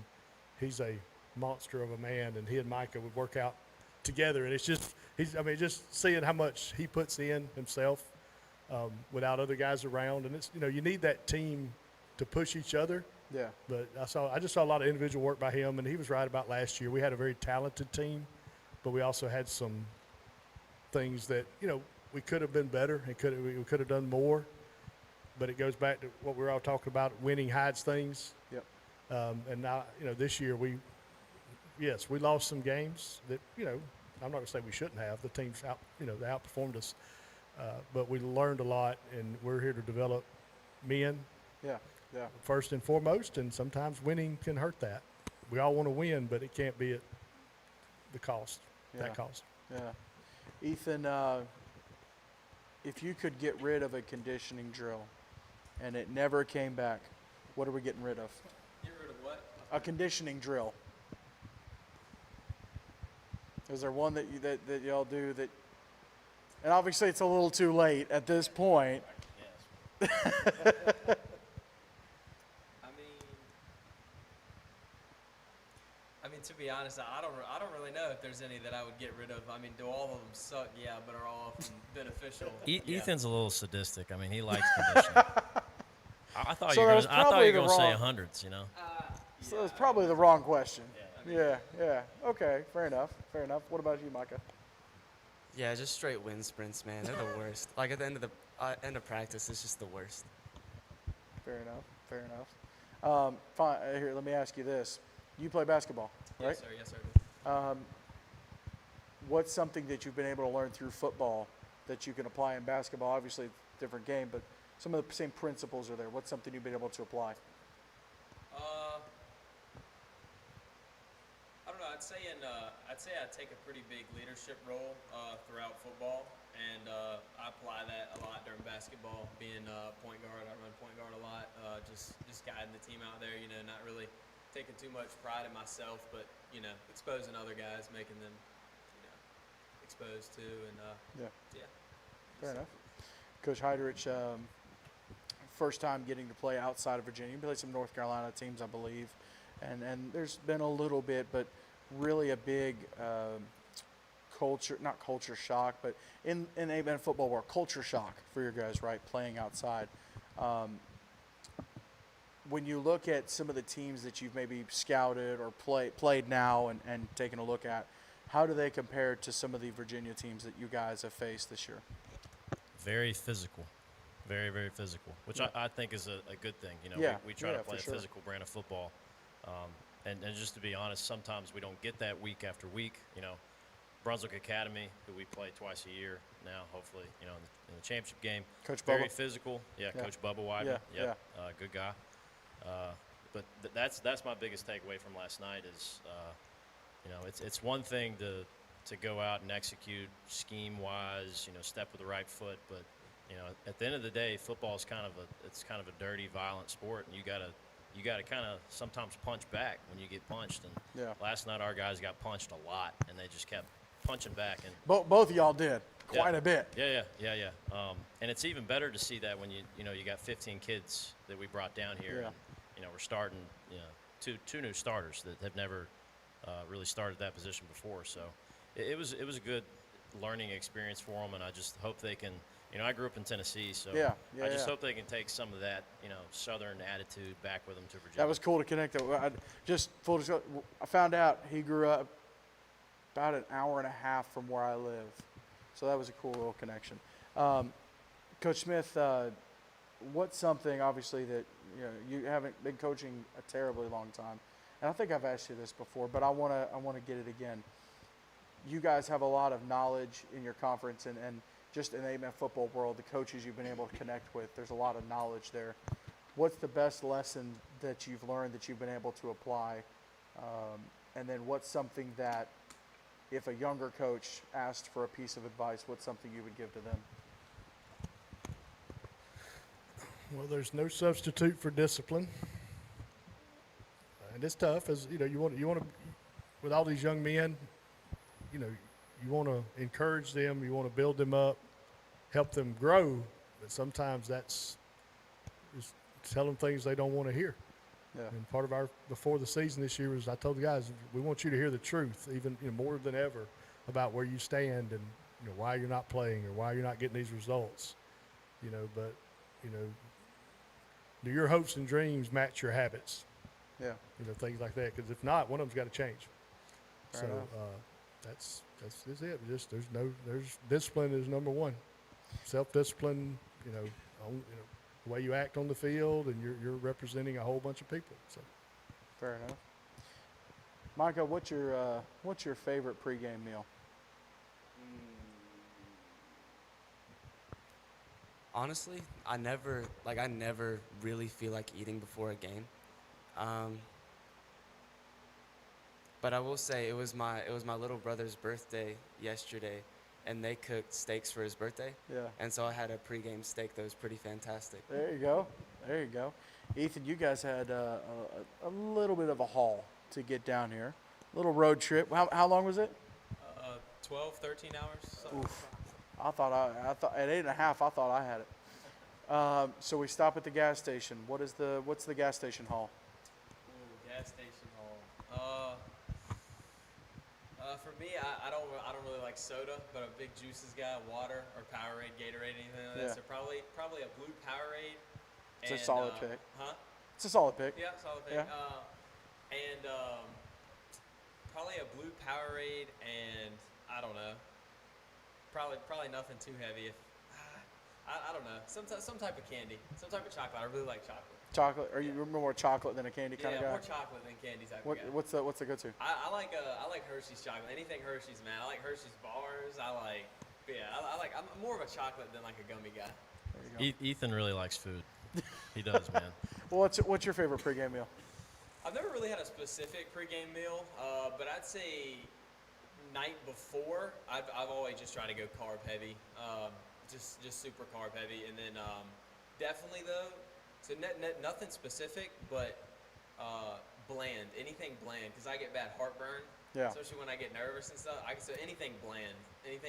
he's a monster of a man, and he and Micah would work out together, and it's just just seeing how much he puts in himself without other guys around, and it's you need that team to push each other. Yeah. But I just saw a lot of individual work by him, and he was right about last year. We had a very talented team, but we also had some things that we could have been better and we could have done more. But it goes back to what we were all talking about: winning hides things. Yep. And now this year we lost some games that I'm not going to say we shouldn't have. The teams they outperformed us, but we learned a lot, and we're here to develop men. Yeah. Yeah. First and foremost, and sometimes winning can hurt that. We all want to win, but it can't be at the cost. Yeah. That cost. Yeah. Ethan, if you could get rid of a conditioning drill and it never came back, what are we getting rid of? Get rid of what? A conditioning drill. Is there one that that y'all do that? And obviously, it's a little too late at this point. Yes. I mean, to be honest, I don't really know if there's any that I would get rid of. I mean, do all of them suck? Yeah, but are all of them beneficial? Yeah. Ethan's a little sadistic. I mean, he likes conditioning. I thought So you were that was probably going the to say wrong- hundreds, you know. So it's probably the wrong question. Yeah. Yeah. Okay. Fair enough. What about you, Micah? Yeah, just straight wind sprints, man. They're the worst. Like at the end of practice, it's just the worst. Fair enough. Fine. Here, let me ask you this: you play basketball, right? Yes, sir. What's something that you've been able to learn through football that you can apply in basketball? Obviously, different game, but some of the same principles are there. What's something you've been able to apply? I don't know. I'd say I take a pretty big leadership role throughout football, and I apply that a lot during basketball. Being point guard, I run point guard a lot. Just guiding the team out there. You know, not really taking too much pride in myself, but you know, exposing other guys, making them, you know, exposed to, and yeah. Fair enough. Coach Heidrich, first time getting to play outside of Virginia. You played some North Carolina teams, I believe, and there's been a little bit, but really a big not culture shock, but in the football world, culture shock for your guys, right, playing outside. When you look at some of the teams that you've maybe scouted or played now and taken a look at, how do they compare to some of the Virginia teams that you guys have faced this year? Very physical. Very, very physical, which I think is a good thing. You know, Yeah. we try Yeah, to play a for sure. physical brand of football. And just to be honest, sometimes we don't get that week after week. You know, Brunswick Academy, who we play twice a year now, hopefully, you know, in the championship game. Coach Very Bubba. physical. Yeah, Yeah. Coach Bubba Wyden. Yeah, Good guy. But that's my biggest takeaway from last night is, you know, it's one thing to go out and execute scheme-wise, you know, step with the right foot, but you know, at the end of the day, football is kind of a dirty, violent sport, and you gotta kind of sometimes punch back when you get punched. And Yeah. last night our guys got punched a lot, and they just kept punching back. And Both of y'all did quite a bit. Yeah. And it's even better to see that when you know you got 15 kids that we brought down here. Yeah. And, you know, we're starting, you know, two new starters that have never really started that position before. So it was a good learning experience for them, and I just hope they can. You know, I grew up in Tennessee, so I just hope they can take some of that, you know, Southern attitude back with them to Virginia. That was cool to connect. Just full disclosure, I found out he grew up about an hour and a half from where I live, so that was a cool little connection. Coach Smith, what's something obviously that you haven't been coaching a terribly long time, and I think I've asked you this before, but I want to get it again. You guys have a lot of knowledge in your conference, and just in the AMF football world, the coaches you've been able to connect with, there's a lot of knowledge there. What's the best lesson that you've learned that you've been able to apply? And then what's something that if a younger coach asked for a piece of advice, what's something you would give to them? Well, there's no substitute for discipline, and it's tough. As you know, you want to, with all these young men, you know, you want to encourage them, you want to build them up, help them grow, but sometimes that's just tell them things they don't want to hear. Yeah. And part of our before the season this year was I told the guys we want you to hear the truth, even more than ever, about where you stand and why you're not playing or why you're not getting these results. But do your hopes and dreams match your habits? Yeah. Things like that. Because if not, one of them's got to change. Fair enough. That's it. Just there's discipline is number one. Self-discipline. The way you act on the field, and you're representing a whole bunch of people. So. Fair enough. Micah, what's your favorite pregame meal? Honestly, I never really feel like eating before a game. But I will say it was my little brother's birthday yesterday, and they cooked steaks for his birthday. Yeah. And so I had a pregame steak that was pretty fantastic. There you go. There you go. Ethan, you guys had a little bit of a haul to get down here. A little road trip. How long was it? 12, 13 hours. Something. Oof. I thought at 8.5, I thought I had it. So we stop at the gas station. What's the gas station haul? Ooh, gas station haul. For me, I don't really like soda, but a big juices guy, water or Powerade, Gatorade, anything like that. Yeah. So probably a blue Powerade. It's a solid pick. Huh? It's a solid pick. Yeah, solid pick. Yeah. And probably a blue Powerade, and I don't know. Probably nothing too heavy. I don't know. Some type of candy, some type of chocolate. I really like chocolate. Chocolate? Are you more chocolate than a candy kind of guy? Yeah, more chocolate than candy type of guy. What's the go-to? I like Hershey's chocolate. Anything Hershey's, man. I like Hershey's bars. I'm more of a chocolate than like a gummy guy. There you go. Ethan really likes food. He does, man. Well, what's your favorite pregame meal? I've never really had a specific pregame meal, but I'd say night before, I've always just tried to go carb heavy, just super carb heavy, and then definitely though, so nothing specific, but bland, anything bland, because I get bad heartburn, especially when I get nervous and stuff. So anything bland, and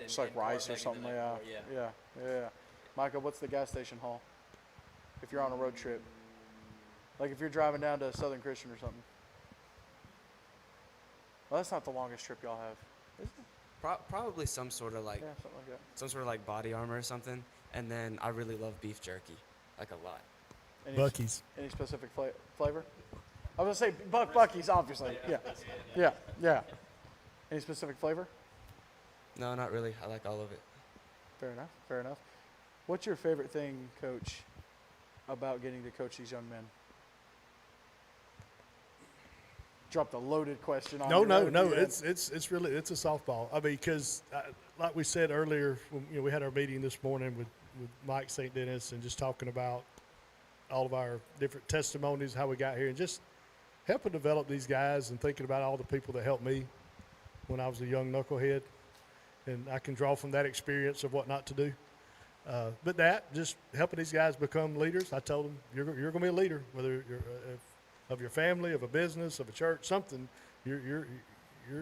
just like and rice or carb-heavy something. the night before, Yeah. Michael, what's the gas station haul? If you're on a road trip, like if you're driving down to Southern Christian or something. Well, that's not the longest trip y'all have, is it? Probably some sort of like Something like that. some sort of like body armor or something. And then I really love beef jerky, like a lot. Buc-ee's. Any specific flavor? I was gonna say Buc-ee's, obviously. Yeah. Any specific flavor? No, not really. I like all of it. Fair enough. What's your favorite thing, Coach, about getting to coach these young men? Dropped a loaded question on No. you. It's really a softball. I mean, because like we said earlier, when, we had our meeting this morning with Mike St. Dennis and just talking about all of our different testimonies, how we got here, and just helping develop these guys and thinking about all the people that helped me when I was a young knucklehead, and I can draw from that experience of what not to do. But just helping these guys become leaders. I told them, you're going to be a leader, whether you're of your family, of a business, of a church, something. You're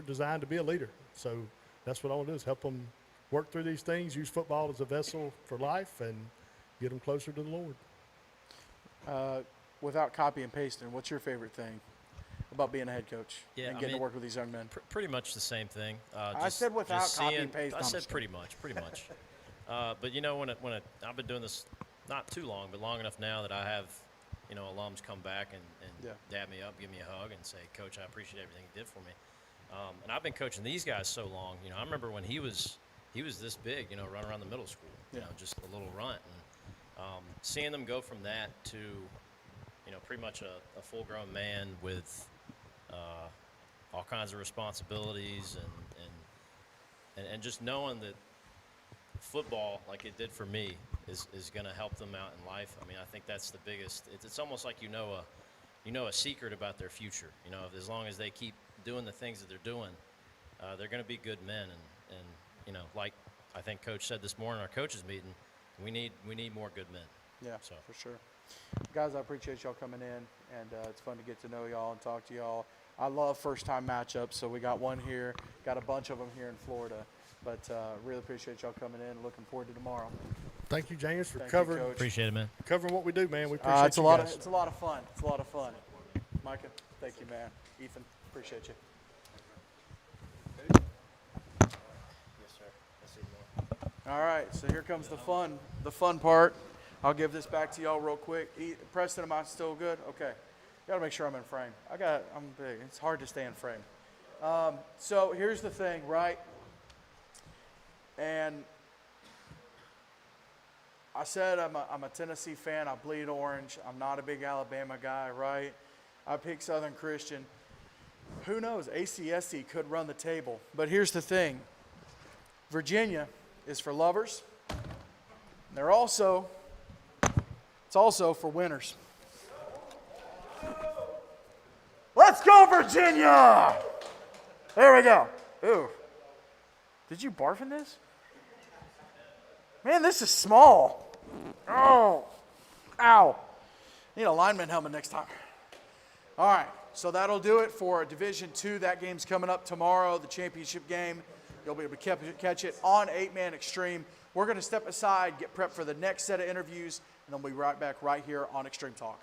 designed to be a leader. So that's what I want to do, is help them work through these things, use football as a vessel for life, and get them closer to the Lord. Without copy and pasting, what's your favorite thing about being a head coach and getting to work with these young men? Pretty much the same thing. I said without copy and paste. I said pretty much. But you know, when I've been doing this not too long, but long enough now that I have, alums come back and dab me up, give me a hug, and say, "Coach, I appreciate everything you did for me." And I've been coaching these guys so long. I remember when he was this big, running around the middle school, just a little runt, and seeing them go from that to, pretty much a full-grown man with all kinds of responsibilities, and just knowing that football, like it did for me, is going to help them out in life. I mean, I think that's the biggest. It's almost like a secret about their future. As long as they keep doing the things that they're doing, they're going to be good men. And like I think Coach said this morning in our coaches meeting, we need more good men. Yeah, so for sure. Guys, I appreciate y'all coming in, and it's fun to get to know y'all and talk to y'all. I love first-time matchups, so we got one here, got a bunch of them here in Florida. But really appreciate y'all coming in. Looking forward to tomorrow. Thank you, James, for Thank covering. you, Coach. appreciate it, man. Covering what we do, man. We appreciate It's you a lot. guys. It's a lot of fun. It's a lot of fun. Micah, thank you, man. Ethan, appreciate you. Yes, sir. I see more. All right, so here comes the fun part. I'll give this back to y'all real quick. Preston, am I still good? Okay. Got to make sure I'm in frame. I'm big. It's hard to stay in frame. So here's the thing, right? And I said I'm a Tennessee fan. I bleed orange. I'm not a big Alabama guy, right? I picked Southern Christian. Who knows? ACSC could run the table. But here's the thing. Virginia is for lovers. It's also for winners. Let's go, Virginia! There we go. Ooh. Did you barf in this? Man, this is small. Oh, ow. Need a lineman helmet next time. All right, so that'll do it for Division II. That game's coming up tomorrow, the championship game. You'll be able to catch it on 8-Man Extreme. We're going to step aside, get prepped for the next set of interviews, and then we'll be right back right here on Extreme Talk.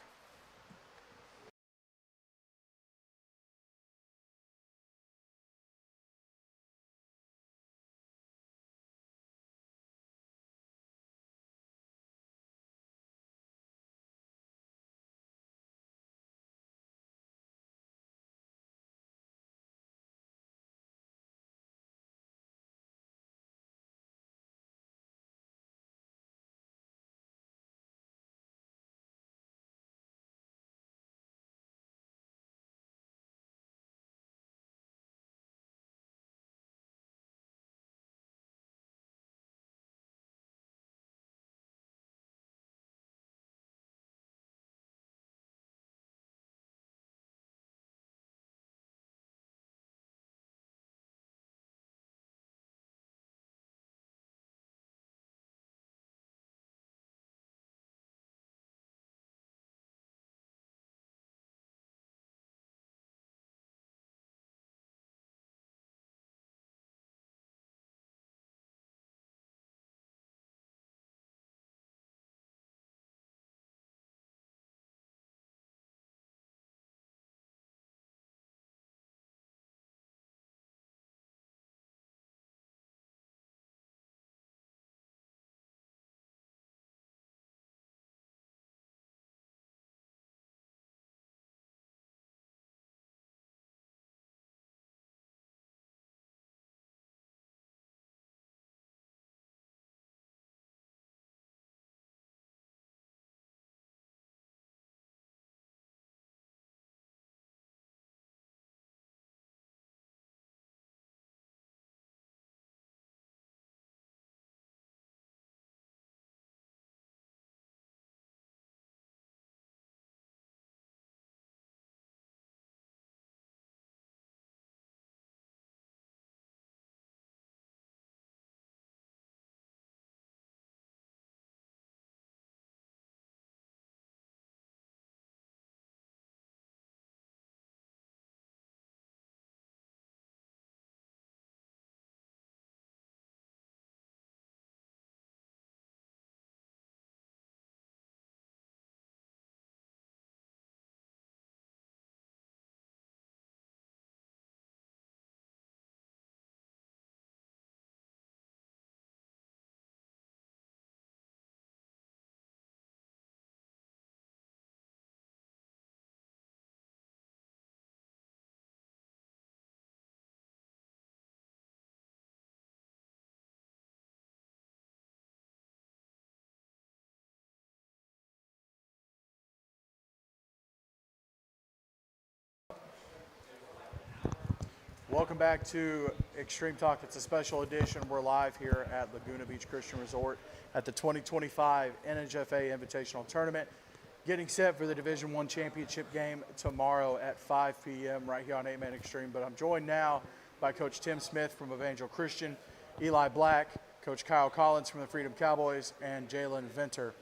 Welcome back to Extreme Talk. It's a special edition. We're live here at Laguna Beach Christian Resort at the 2025 NHFA Invitational Tournament. Getting set for the Division I championship game tomorrow at 5 p.m. right here on 8-Man Extreme. But I'm joined now by Coach Tim Smith from Evangel Christian, Eli Black, Coach Kyle Collins from the Freedom Cowboys, and Jalen Venter.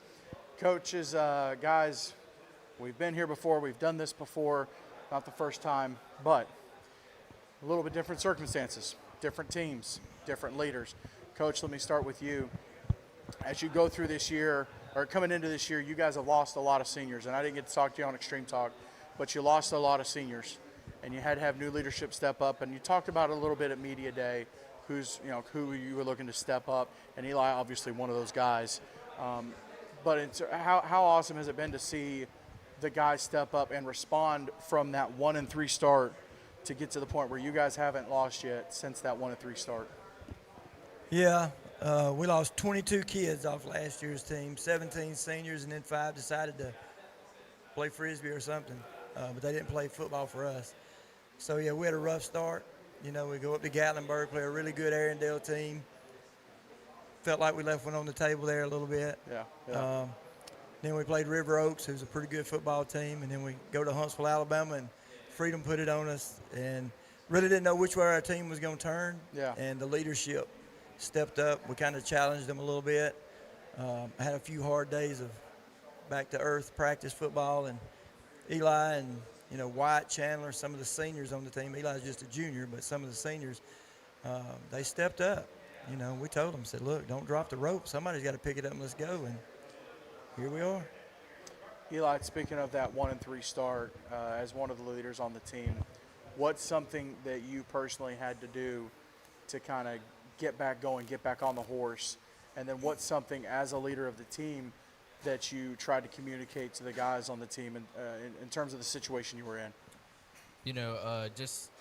Coaches, guys, we've been here before. We've done this before. Not the first time, but a little bit different circumstances, different teams, different leaders. Coach, let me start with you. As you go through this year, or coming into this year, you guys have lost a lot of seniors, and I didn't get to talk to you on Extreme Talk, but you lost a lot of seniors, and you had to have new leadership step up, and you talked about it a little bit at Media Day, who you were looking to step up, and Eli, obviously one of those guys. But how awesome has it been to see the guys step up and respond from that 1-3 start to get to the point where you guys haven't lost yet since that 1-3 start? Yeah, we lost 22 kids off last year's team, 17 seniors, and then 5 decided to play Frisbee or something, but they didn't play football for us. So, yeah, we had a rough start. You know, we go up to Gatlinburg, play a really good Arendelle team. Felt like we left one on the table there a little bit. Yeah. Then we played River Oaks, who's a pretty good football team, and then we go to Huntsville, Alabama, and Freedom put it on us, and really didn't know which way our team was going to turn. Yeah. And the leadership stepped up. We kind of challenged them a little bit. I had a few hard days of back-to-earth practice football, and Eli and, White, Chandler, some of the seniors on the team. Eli's just a junior, but some of the seniors, they stepped up. We told them, said, look, don't drop the rope. Somebody's got to pick it up and let's go. And here we are. Eli, speaking of that 1-3 start, as one of the leaders on the team, what's something that you personally had to do to kind of get back going, get back on the horse? And then what's something as a leader of the team that you tried to communicate to the guys on the team in terms of the situation you were in? Just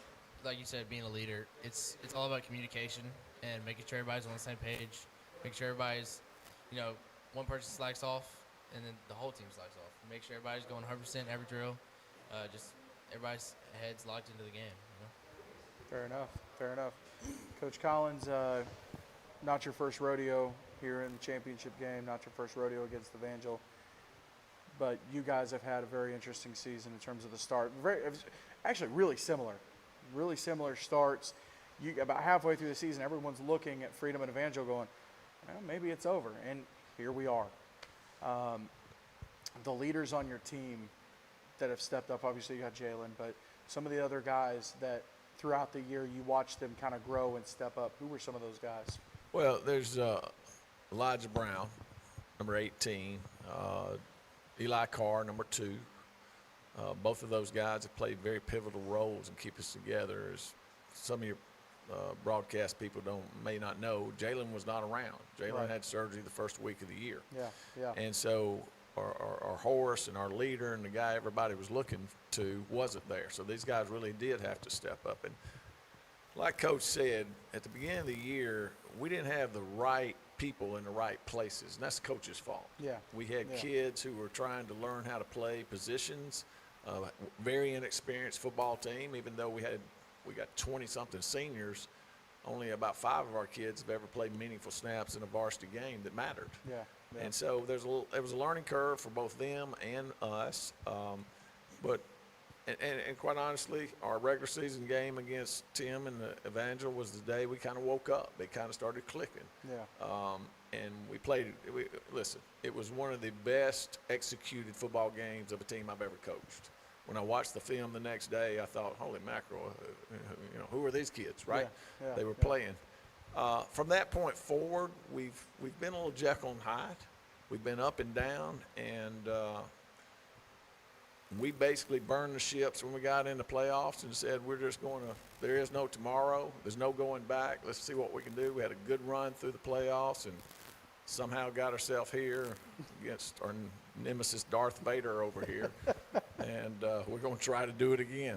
like you said, being a leader, it's all about communication and making sure everybody's on the same page, making sure everybody's, one person slacks off and then the whole team slacks off. Make sure everybody's going 100% every drill, just everybody's heads locked into the game. Fair enough. Coach Collins, not your first rodeo here in the championship game, not your first rodeo against Evangel, but you guys have had a very interesting season in terms of the start. Actually, really similar starts. About halfway through the season, everyone's looking at Freedom and Evangel going, well, maybe it's over, and here we are. The leaders on your team that have stepped up, obviously you got Jalen, but some of the other guys that throughout the year you watched them kind of grow and step up. Who were some of those guys? Well, there's Elijah Brown, number 18, Eli Carr, number 2. Both of those guys have played very pivotal roles and keep us together. As some of your broadcast people may not know, Jalen was not around. Jalen had surgery the first week of the year. Yeah. And so our horse and our leader and the guy everybody was looking to wasn't there. So these guys really did have to step up. And like Coach said, at the beginning of the year, we didn't have the right people in the right places, and that's the coach's fault. Yeah. We had kids who were trying to learn how to play positions, very inexperienced football team, even though we got 20-something seniors. Only about 5 of our kids have ever played meaningful snaps in a varsity game that mattered. Yeah. And so there was a learning curve for both them and us. But quite honestly, our regular season game against Tim and the Evangel was the day we kind of woke up. They kind of started clicking. Yeah. And we played. Listen, it was one of the best executed football games of a team I've ever coached. When I watched the film the next day, I thought, holy mackerel, who are these kids, right? Yeah, they were playing. From that point forward, we've been a little Jekyll and Hyde. We've been up and down, and we basically burned the ships when we got in the playoffs and said we're just going to – there is no tomorrow. There's no going back. Let's see what we can do. We had a good run through the playoffs and somehow got ourselves here against our nemesis Darth Vader over here, and we're going to try to do it again.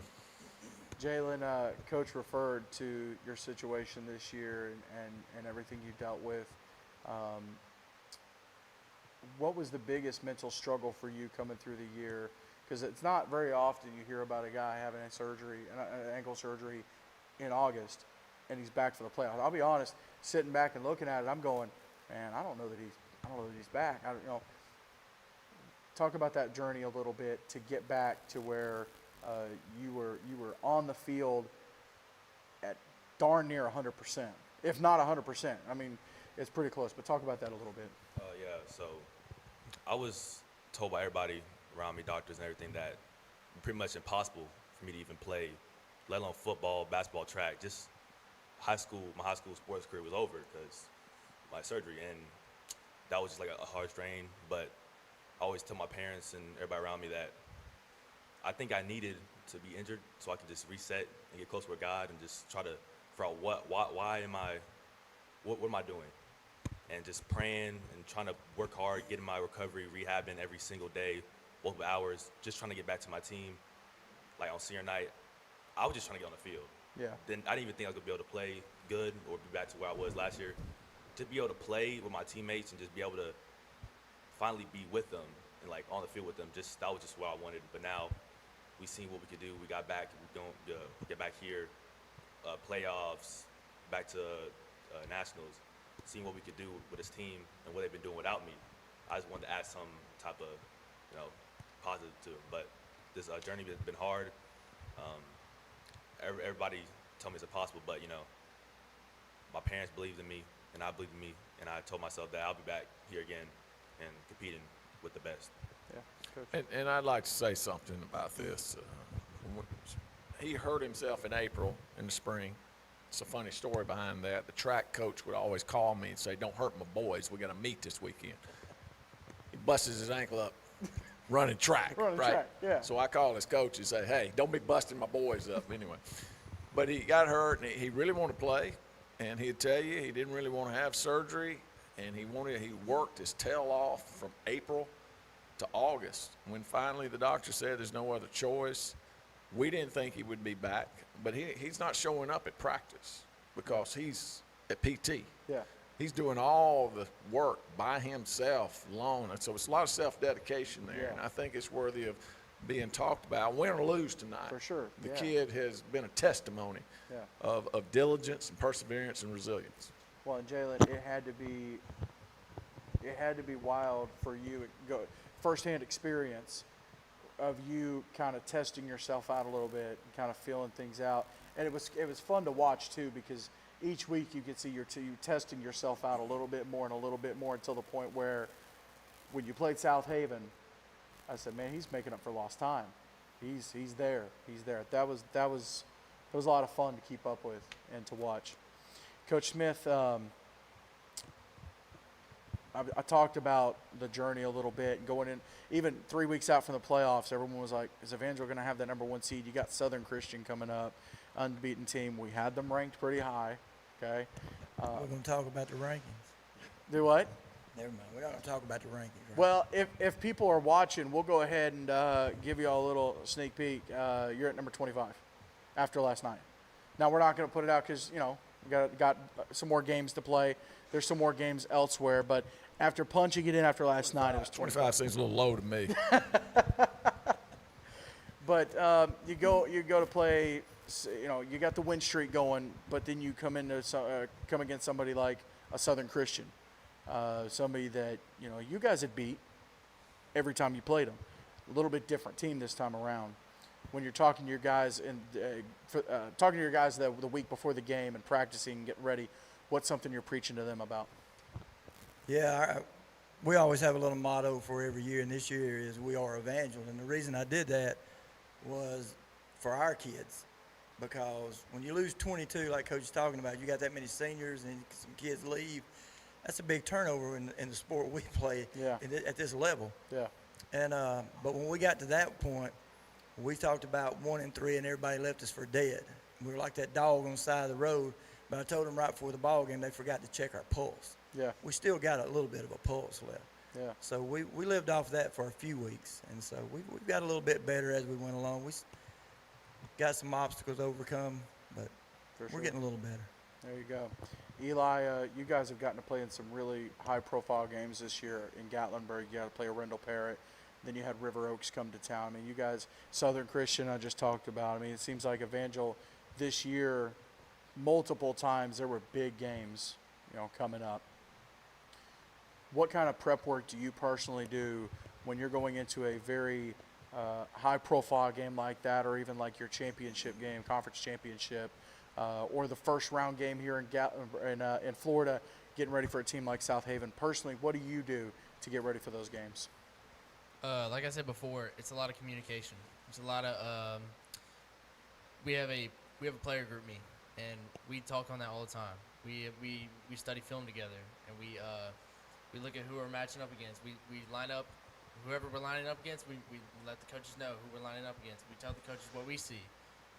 Jalen, Coach referred to your situation this year and everything you dealt with. What was the biggest mental struggle for you coming through the year? Because it's not very often you hear about a guy having an ankle surgery in August, and he's back for the playoffs. I'll be honest, sitting back and looking at it, I'm going, man, I don't know that he's back. Talk about that journey a little bit to get back to where you were on the field at darn near 100%, if not 100%. I mean, it's pretty close. But talk about that a little bit. So I was told by everybody around me, doctors and everything, that it's pretty much impossible for me to even play, let alone football, basketball, track. Just my high school sports career was over because my surgery, and that was just like a hard strain. But I always tell my parents and everybody around me that I think I needed to be injured so I could just reset and get closer with God and just try to figure out what am I doing? And just praying and trying to work hard, getting my recovery, rehabbing every single day, multiple hours, just trying to get back to my team. Like on senior night, I was just trying to get on the field. Yeah. Then I didn't even think I was gonna be able to play good or be back to where I was last year. To be able to play with my teammates and just be able to finally be with them and like on the field with them, that was just what I wanted. But now we seen what we could do. We got back. We're going to get back here, playoffs, back to nationals. Seeing what we could do with this team and what they've been doing without me, I just wanted to add some type of, positive to it. But this journey has been hard. everybody told me it's impossible, but my parents believed in me, and I believed in me, and I told myself that I'll be back here again and competing with the best. Yeah, Coach. And I'd like to say something about this. He hurt himself in April in the spring. It's a funny story behind that. The track coach would always call me and say, "Don't hurt my boys. We got to meet this weekend." He busts his ankle up running track, Running right? track, yeah. So I called his coach and say, "Hey, don't be busting my boys up." Anyway, but he got hurt, and he really wanted to play, and he'd tell you he didn't really want to have surgery, and he worked his tail off from April to August, when finally the doctor said there's no other choice. We didn't think he would be back, but he's not showing up at practice because he's at PT. Yeah. He's doing all the work by himself alone, and so it's a lot of self-dedication there, Yeah. and I think it's worthy of being talked about, win or lose tonight. For sure, The yeah. kid has been a testimony Yeah. of diligence and perseverance and resilience. Well, and Jalen, it had to be wild for you, firsthand experience of you kind of testing yourself out a little bit and kind of feeling things out. And it was fun to watch too, because each week you could see you testing yourself out a little bit more and a little bit more, until the point where when you played South Haven, I said, man, he's making up for lost time. He's there. He's there. That was a lot of fun to keep up with and to watch. Coach Smith, I talked about the journey a little bit, going in even 3 weeks out from the playoffs. Everyone was like, is Evangel going to have that number 1 seed? You got Southern Christian coming up, unbeaten team. We had them ranked pretty high, okay? We're going to talk about the rankings. Do what? Never mind. We're not going to talk about the rankings. Right? Well, if people are watching, we'll go ahead and give you all a little sneak peek. You're at number 25 after last night. Now, we're not going to put it out because, we got some more games to play. There's some more games elsewhere, but after punching it in after last night, it was 25 seems a little low to me. But you go to play, you got the win streak going, but then you come against somebody like a Southern Christian, somebody that you guys had beat every time you played them. A little bit different team this time around. When you're talking to your guys the week before the game and practicing, getting ready, what's something you're preaching to them about? Yeah, we always have a little motto for every year, and this year is "We Are Evangel." And the reason I did that was for our kids, because when you lose 22, like Coach is talking about, you got that many seniors and some kids leave. That's a big turnover in the sport we play at this level. Yeah. And but when we got to that point, we talked about 1 and 3, and everybody left us for dead. We were like that dog on the side of the road. But I told them right before the ball game they forgot to check our pulse. Yeah. We still got a little bit of a pulse left. Yeah. So we lived off that for a few weeks, and so we got a little bit better as we went along. We got some obstacles to overcome, but we're getting a little better. There you go. Eli, you guys have gotten to play in some really high-profile games this year in Gatlinburg. You got to play Arundel Parrott. Then you had River Oaks come to town. I mean, you guys, Southern Christian, I just talked about. I mean, it seems like Evangel this year, multiple times there were big games, coming up. What kind of prep work do you personally do when you're going into a very high-profile game like that, or even like your championship game, conference championship, or the first-round game here in Florida, getting ready for a team like South Haven? Personally, what do you do to get ready for those games? Like I said before, it's a lot of communication. It's a lot of we have a player group meet, and we talk on that all the time. We study film together, and we look at who we're matching up against. We line up whoever we're lining up against. We let the coaches know who we're lining up against. We tell the coaches what we see.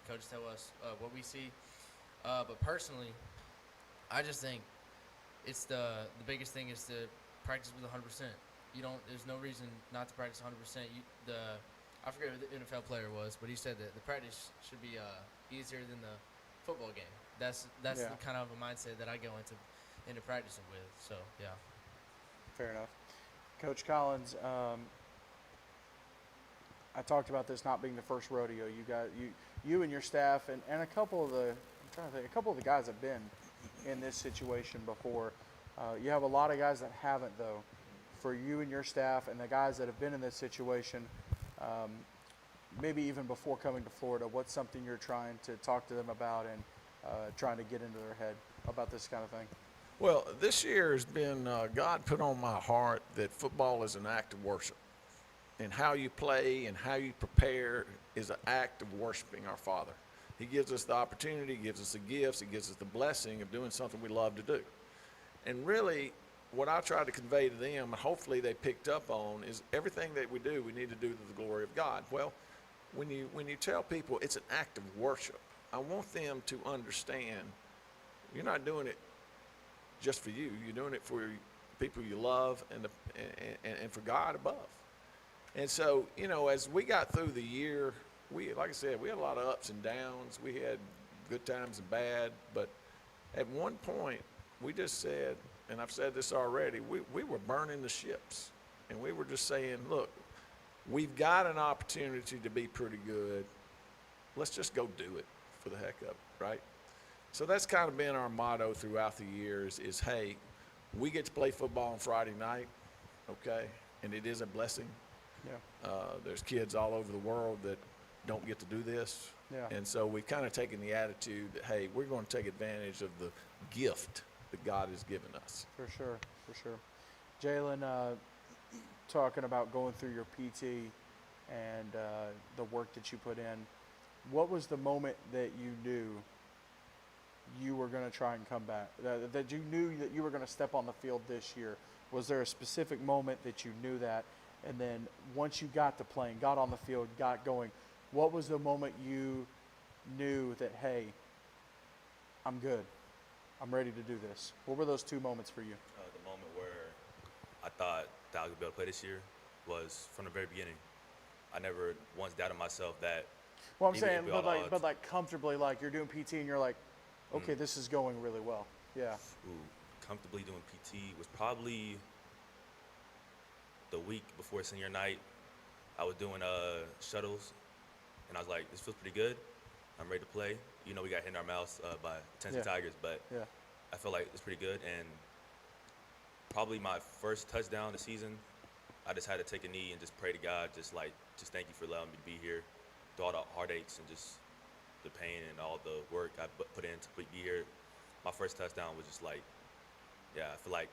The coaches tell us what we see. But personally, I just think it's the biggest thing is to practice with 100%. There's no reason not to practice 100%. I forget who the NFL player was, but he said that the practice should be easier than the football game. That's the kind of a mindset that I go into practicing with. So yeah. Fair enough. Coach Collins, I talked about this not being the first rodeo. You and your staff and a couple of the guys have been in this situation before. You have a lot of guys that haven't, though. For you and your staff and the guys that have been in this situation, maybe even before coming to Florida, what's something you're trying to talk to them about and trying to get into their head about this kind of thing? Well, this year has been, God put on my heart that football is an act of worship. And how you play and how you prepare is an act of worshiping our Father. He gives us the opportunity, He gives us the gifts, He gives us the blessing of doing something we love to do. And really, what I try to convey to them, and hopefully they picked up on, is everything that we do, we need to do to the glory of God. Well, when you tell people it's an act of worship, I want them to understand you're not doing it just for you. You're doing it for people you love and for God above. And so, you know, as we got through the year, like I said, we had a lot of ups and downs. We had good times and bad. But at one point, we just said, and I've said this already, we were burning the ships. And we were just saying, look, we've got an opportunity to be pretty good. Let's just go do it for the heck of it, right? So that's kind of been our motto throughout the years is, hey, we get to play football on Friday night, okay? And it is a blessing. Yeah. There's kids all over the world that don't get to do this. Yeah. And so we've kind of taken the attitude that, hey, we're going to take advantage of the gift that God has given us. For sure, for sure. Jalen, talking about going through your PT and the work that you put in, what was the moment that you knew you were going to try and come back, that you knew that you were going to step on the field this year? Was there a specific moment that you knew that? And then once you got to playing, got on the field, got going, what was the moment you knew that, hey, I'm good, I'm ready to do this? What were those two moments for you? The moment where I thought that I would be able to play this year was from the very beginning. I never once doubted myself that. Well, I'm even saying, if we all but odds- like comfortably, like you're doing PT and you're like, okay, this is going really well. Yeah. Ooh, comfortably doing PT was probably the week before senior night. I was doing shuttles, and I was like, this feels pretty good. I'm ready to play. You know, we got hit in our mouths by Tennessee Tigers, but yeah. I felt like it's pretty good. And probably my first touchdown of the season, I just had to take a knee and just pray to God, just thank you for allowing me to be here, through all the heartaches and just the pain and all the work I put in to be here. My first touchdown was just like, yeah, I feel like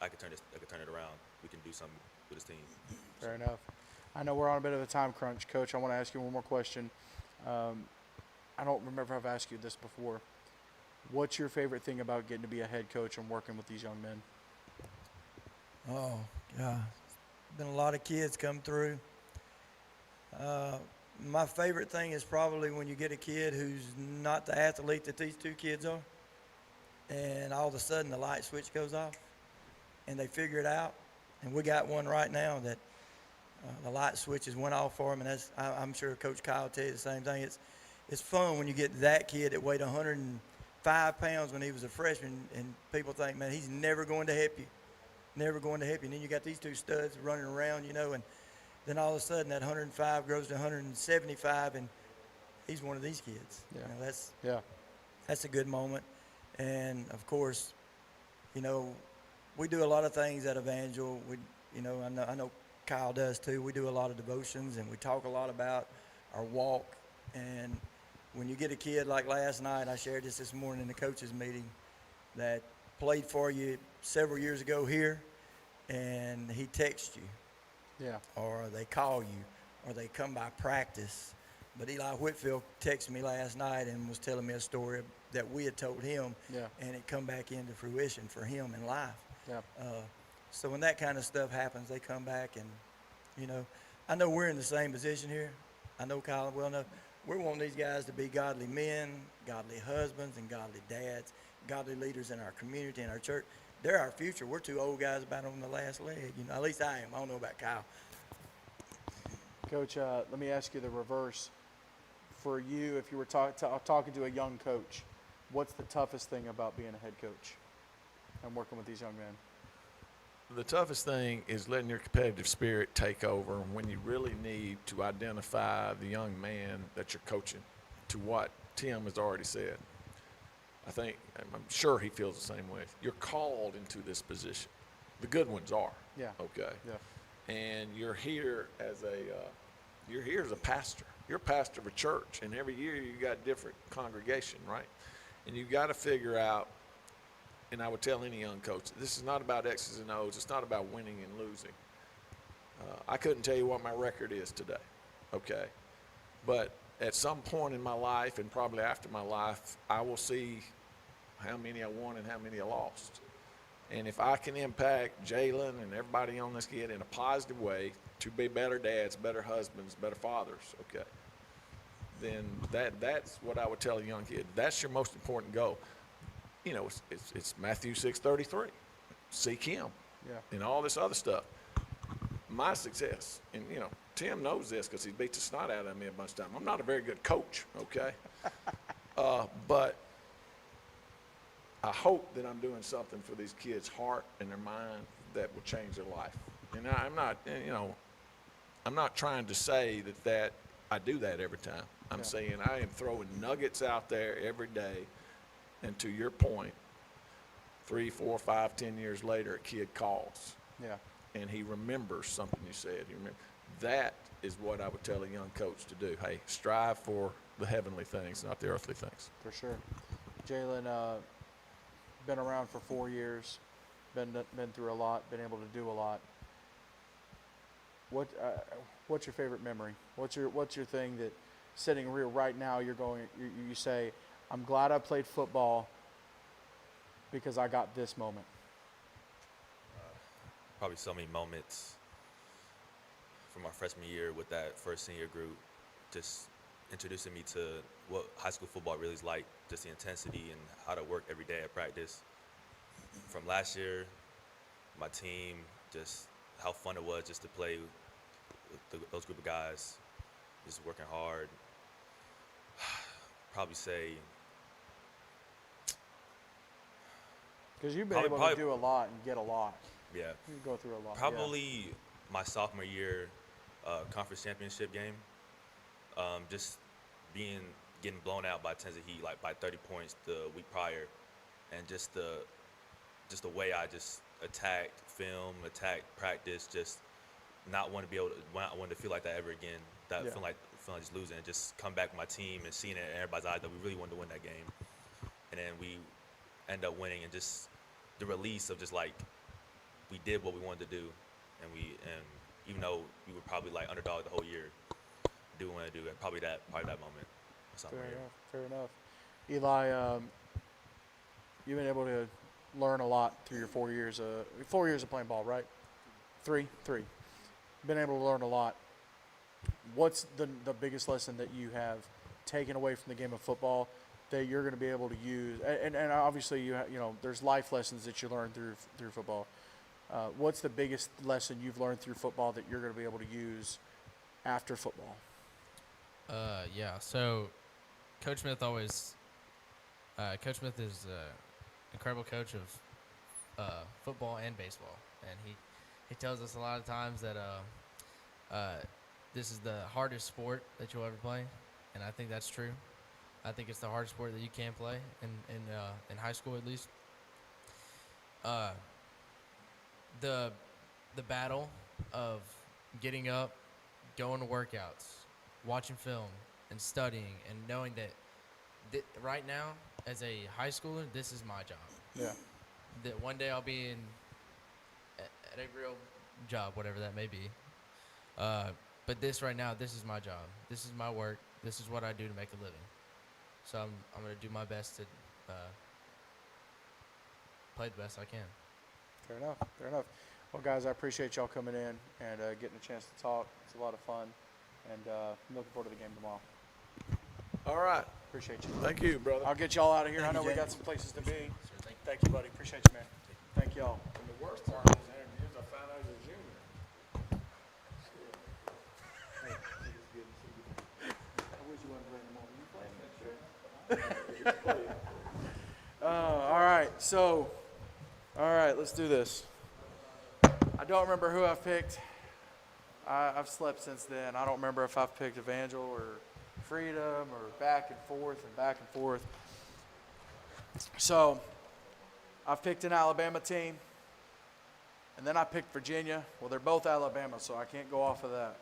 I could turn it around. We can do something with this team. Fair enough. I know we're on a bit of a time crunch, Coach. I want to ask you one more question. I don't remember if I've asked you this before. What's your favorite thing about getting to be a head coach and working with these young men? Oh, yeah. Been a lot of kids come through. My favorite thing is probably when you get a kid who's not the athlete that these two kids are, and all of a sudden the light switch goes off, and they figure it out. And we got one right now that the light switches went off for him, and that's, I'm sure Coach Kyle will tell you the same thing. It's fun when you get that kid that weighed 105 pounds when he was a freshman, and people think, man, he's never going to help you. Never going to help you. And then you got these two studs running around, you know, and then all of a sudden that 105 grows to 175, and he's one of these kids. Yeah. You know, that's a good moment. And of course, you know, we do a lot of things at Evangel. I know Kyle does too. We do a lot of devotions, and we talk a lot about our walk. And when you get a kid like last night, I shared this morning in the coaches meeting, that played for you several years ago here, and he texts you. Yeah. Or they call you, or they come by practice. But Eli Whitfield texted me last night and was telling me a story that we had told him, and it come back into fruition for him in life. Yeah. So when that kind of stuff happens, they come back, and, you know, I know we're in the same position here. I know Kyle well enough. We're wanting these guys to be godly men, godly husbands, and godly dads, godly leaders in our community and our church. They're our future. We're two old guys about on the last leg. You know, at least I am. I don't know about Kyle. Coach, let me ask you the reverse. For you, if you were talking to a young coach, what's the toughest thing about being a head coach and working with these young men? The toughest thing is letting your competitive spirit take over when you really need to identify the young man that you're coaching, to what Tim has already said. I'm sure he feels the same way. You're called into this position. The good ones are. Yeah. Okay. Yeah. And you're here as a You're here as a pastor. You're a pastor of a church, and every year you got different congregation, right? And you've got to figure out, and I would tell any young coach, this is not about X's and O's. It's not about winning and losing. I couldn't tell you what my record is today, okay? But at some point in my life, and probably after my life, I will see how many I won and how many I lost. And if I can impact Jalen and everybody on this kid in a positive way to be better dads, better husbands, better fathers, okay, then that's what I would tell a young kid. That's your most important goal. You know, it's Matthew 6:33. Seek him. Yeah. And all this other stuff. My success, and, you know, Tim knows this because he beat the snot out of me a bunch of times. I'm not a very good coach, okay? But I hope that I'm doing something for these kids' heart and their mind that will change their life. And I'm not, you know, I'm not trying to say that I do that every time. I'm saying I am throwing nuggets out there every day. And to your point, 3, 4, 5, 10 years later, a kid calls. Yeah. And he remembers something you said. That is what I would tell a young coach to do. Hey, strive for the heavenly things, not the earthly things. For sure. Jalen, been around for 4 years, been through a lot, been able to do a lot. What's your favorite memory? What's your thing that sitting here right now you say, I'm glad I played football because I got this moment? Probably so many moments from my freshman year with that first senior group, just introducing me to what high school football really is like, just the intensity and how to work every day at practice. From last year, my team, just how fun it was just to play with those group of guys, just working hard. Probably say, because you've been able to do a lot and get a lot. Yeah. You go through a lot. Probably my sophomore year conference championship game. Just getting blown out by Tennessee Heat, like by 30 points the week prior, and just the way I just attacked film, attacked practice, just not want to feel like that ever again. Feeling like just losing, and just come back with my team and seeing it in everybody's eyes that we really wanted to win that game, and then we end up winning, and just the release of just like we did what we wanted to do, and even though we were probably like underdog the whole year, do what we want to do, and probably that moment. Fair enough. Eli, you've been able to learn a lot through your 4 years of playing ball, right? Three. Been able to learn a lot. What's the biggest lesson that you have taken away from the game of football that you're going to be able to use? And obviously you know there's life lessons that you learn through football. What's the biggest lesson you've learned through football that you're going to be able to use after football? So Coach Smith is an incredible coach of football and baseball, and he tells us a lot of times that this is the hardest sport that you'll ever play, and I think that's true. I think it's the hardest sport that you can play in high school at least. The battle of getting up, going to workouts, watching film, and studying, and knowing that right now, as a high schooler, this is my job. Yeah. That one day I'll be at a real job, whatever that may be. But this right now, this is my job. This is my work. This is what I do to make a living. So I'm going to do my best to play the best I can. Fair enough. Well, guys, I appreciate y'all coming in and getting a chance to talk. It's a lot of fun, and I'm looking forward to the game tomorrow. All right. Appreciate you. Thank you, brother. I'll get y'all out of here. Thank I know you, we Jay. got some places to be. Thank you, buddy. Appreciate you, man. Thank y'all. And the worst part of this interview is I found out he was a junior. I wish you wasn't playing more. You playing next year? All right, let's do this. I don't remember who I've picked. I've slept since then. I don't remember if I've picked Evangel or Freedom or back and forth. So I've picked an Alabama team, and then I picked Virginia. Well, they're both Alabama, so I can't go off of that.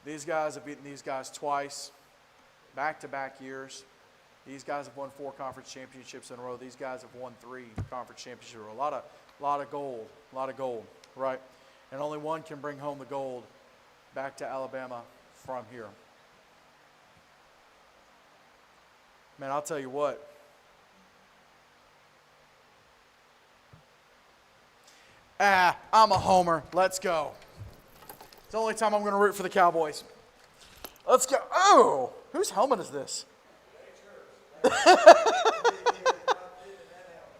These guys have beaten these guys twice, back-to-back years. These guys have won 4 conference championships in a row. These guys have won 3 conference championships in a row. A lot of gold, right? And only one can bring home the gold back to Alabama from here. Man, I'll tell you what. I'm a homer. Let's go. It's the only time I'm going to root for the Cowboys. Let's go. Oh, whose helmet is this?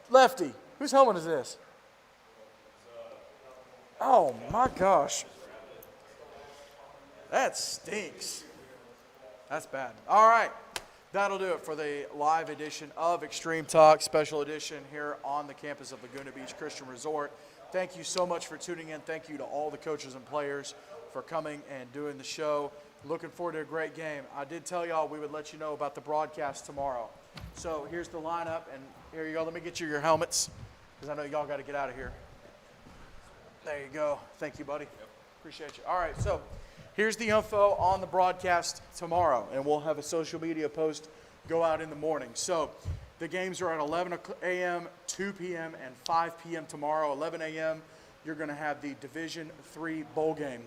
Lefty, whose helmet is this? Oh my gosh. That stinks. That's bad. All right. That'll do it for the live edition of Extreme Talk, special edition here on the campus of Laguna Beach Christian Resort. Thank you so much for tuning in. Thank you to all the coaches and players for coming and doing the show. Looking forward to a great game. I did tell y'all we would let you know about the broadcast tomorrow. So here's the lineup, and here you go. Let me get you your helmets, because I know y'all got to get out of here. There you go. Thank you, buddy. Appreciate you. All right, so here's the info on the broadcast tomorrow, and we'll have a social media post go out in the morning. So the games are at 11 a.m., 2 p.m., and 5 p.m. tomorrow. 11 a.m., you're going to have the Division III bowl game.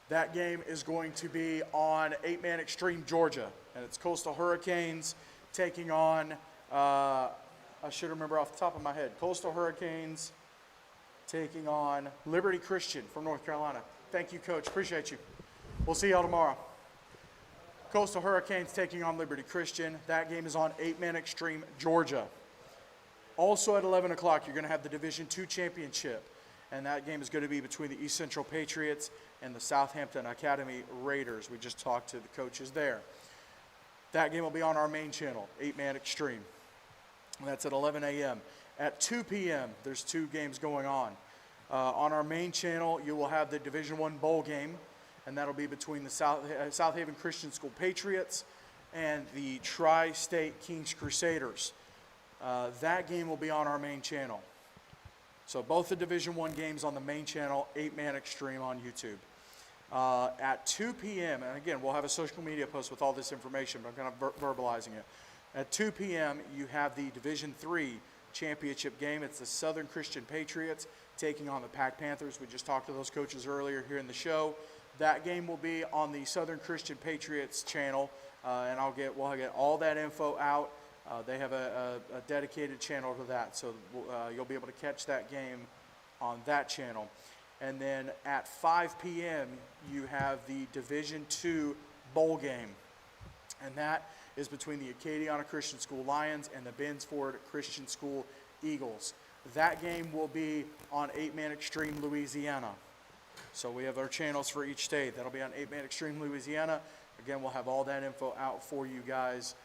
That game is going to be on 8-man Extreme Georgia, and it's Coastal Hurricanes taking on, I should remember off the top of my head, Coastal Hurricanes taking on Liberty Christian from North Carolina. Thank you, Coach. Appreciate you. We'll see y'all tomorrow. Coastal Hurricanes taking on Liberty Christian. That game is on 8-man Extreme Georgia. Also at 11 o'clock, you're going to have the Division II championship, and that game is going to be between the East Central Patriots and the Southampton Academy Raiders. We just talked to the coaches there. That game will be on our main channel, 8-man Extreme. That's at 11 a.m. At 2 p.m., there's 2 games going on. On our main channel, you will have the Division I bowl game, and that'll be between the South Haven Christian School Patriots and the Tri-State Kings Crusaders. That game will be on our main channel. So both the Division I games on the main channel, 8-man Extreme on YouTube. At 2 p.m., and again, we'll have a social media post with all this information, but I'm kind of verbalizing it. At 2 p.m., you have the Division III championship game. It's the Southern Christian Patriots taking on the Pack Panthers. We just talked to those coaches earlier here in the show. That game will be on the Southern Christian Patriots channel, and we'll get all that info out. They have a dedicated channel to that, so you'll be able to catch that game on that channel. And then at 5 p.m., you have the Division II bowl game, and that is between the Acadiana Christian School Lions and the Bensford Christian School Eagles. That game will be on 8-man Extreme Louisiana. So we have our channels for each state. That'll be on 8-man Extreme Louisiana. Again, we'll have all that info out for you guys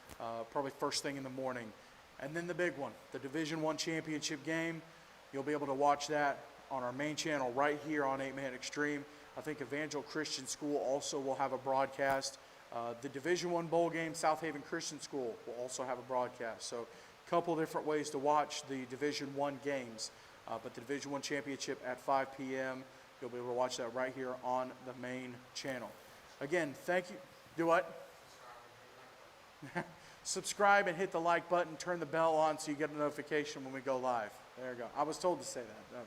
probably first thing in the morning. And then the big one, the Division I championship game. You'll be able to watch that on our main channel right here on 8-man Extreme. I think Evangel Christian School also will have a broadcast. The Division I bowl game, South Haven Christian School will also have a broadcast. So a couple different ways to watch the Division I games. But the Division I championship at 5 p.m., you'll be able to watch that right here on the main channel. Again, thank you. Do what? Subscribe and hit the like button. Turn the bell on so you get a notification when we go live. There you go. I was told to say that.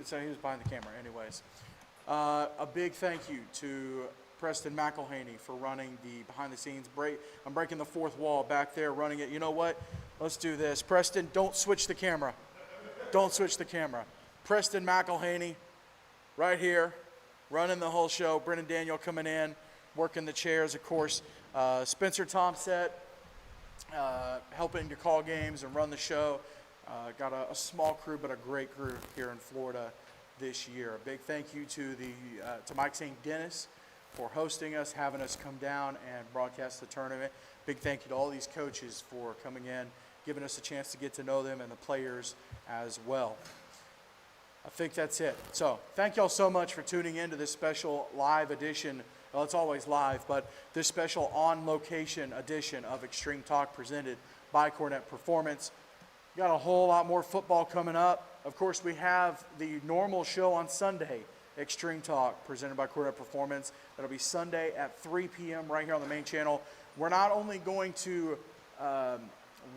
So he was behind the camera. Anyways, a big thank you to Preston McElhaney for running the behind the scenes break. I'm breaking the fourth wall back there, running it. You know what? Let's do this. Preston, don't switch the camera. Don't switch the camera. Preston McElhaney, right here, running the whole show. Brennan Daniel coming in, working the chairs, of course. Spencer Tomset, helping to call games and run the show. Got a small crew, but a great crew here in Florida this year. A big thank you to Mike St. Dennis for hosting us, having us come down and broadcast the tournament. Big thank you to all these coaches for coming in, giving us a chance to get to know them and the players as well. I think that's it. So thank y'all so much for tuning in to this special live edition. Well, it's always live, but this special on-location edition of Extreme Talk presented by Cornett Performance. Got a whole lot more football coming up. Of course, we have the normal show on Sunday Extreme Talk presented by Cornett Performance. That'll be Sunday at 3 p.m. right here on the main channel. We're not only going to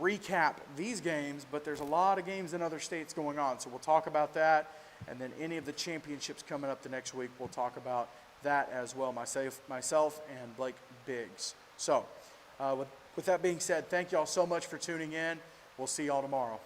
recap these games, but there's a lot of games in other states going on. So we'll talk about that, and then any of the championships coming up the next week, we'll talk about that as well, myself and Blake Biggs. So with that being said, thank you all so much for tuning in. We'll see y'all tomorrow.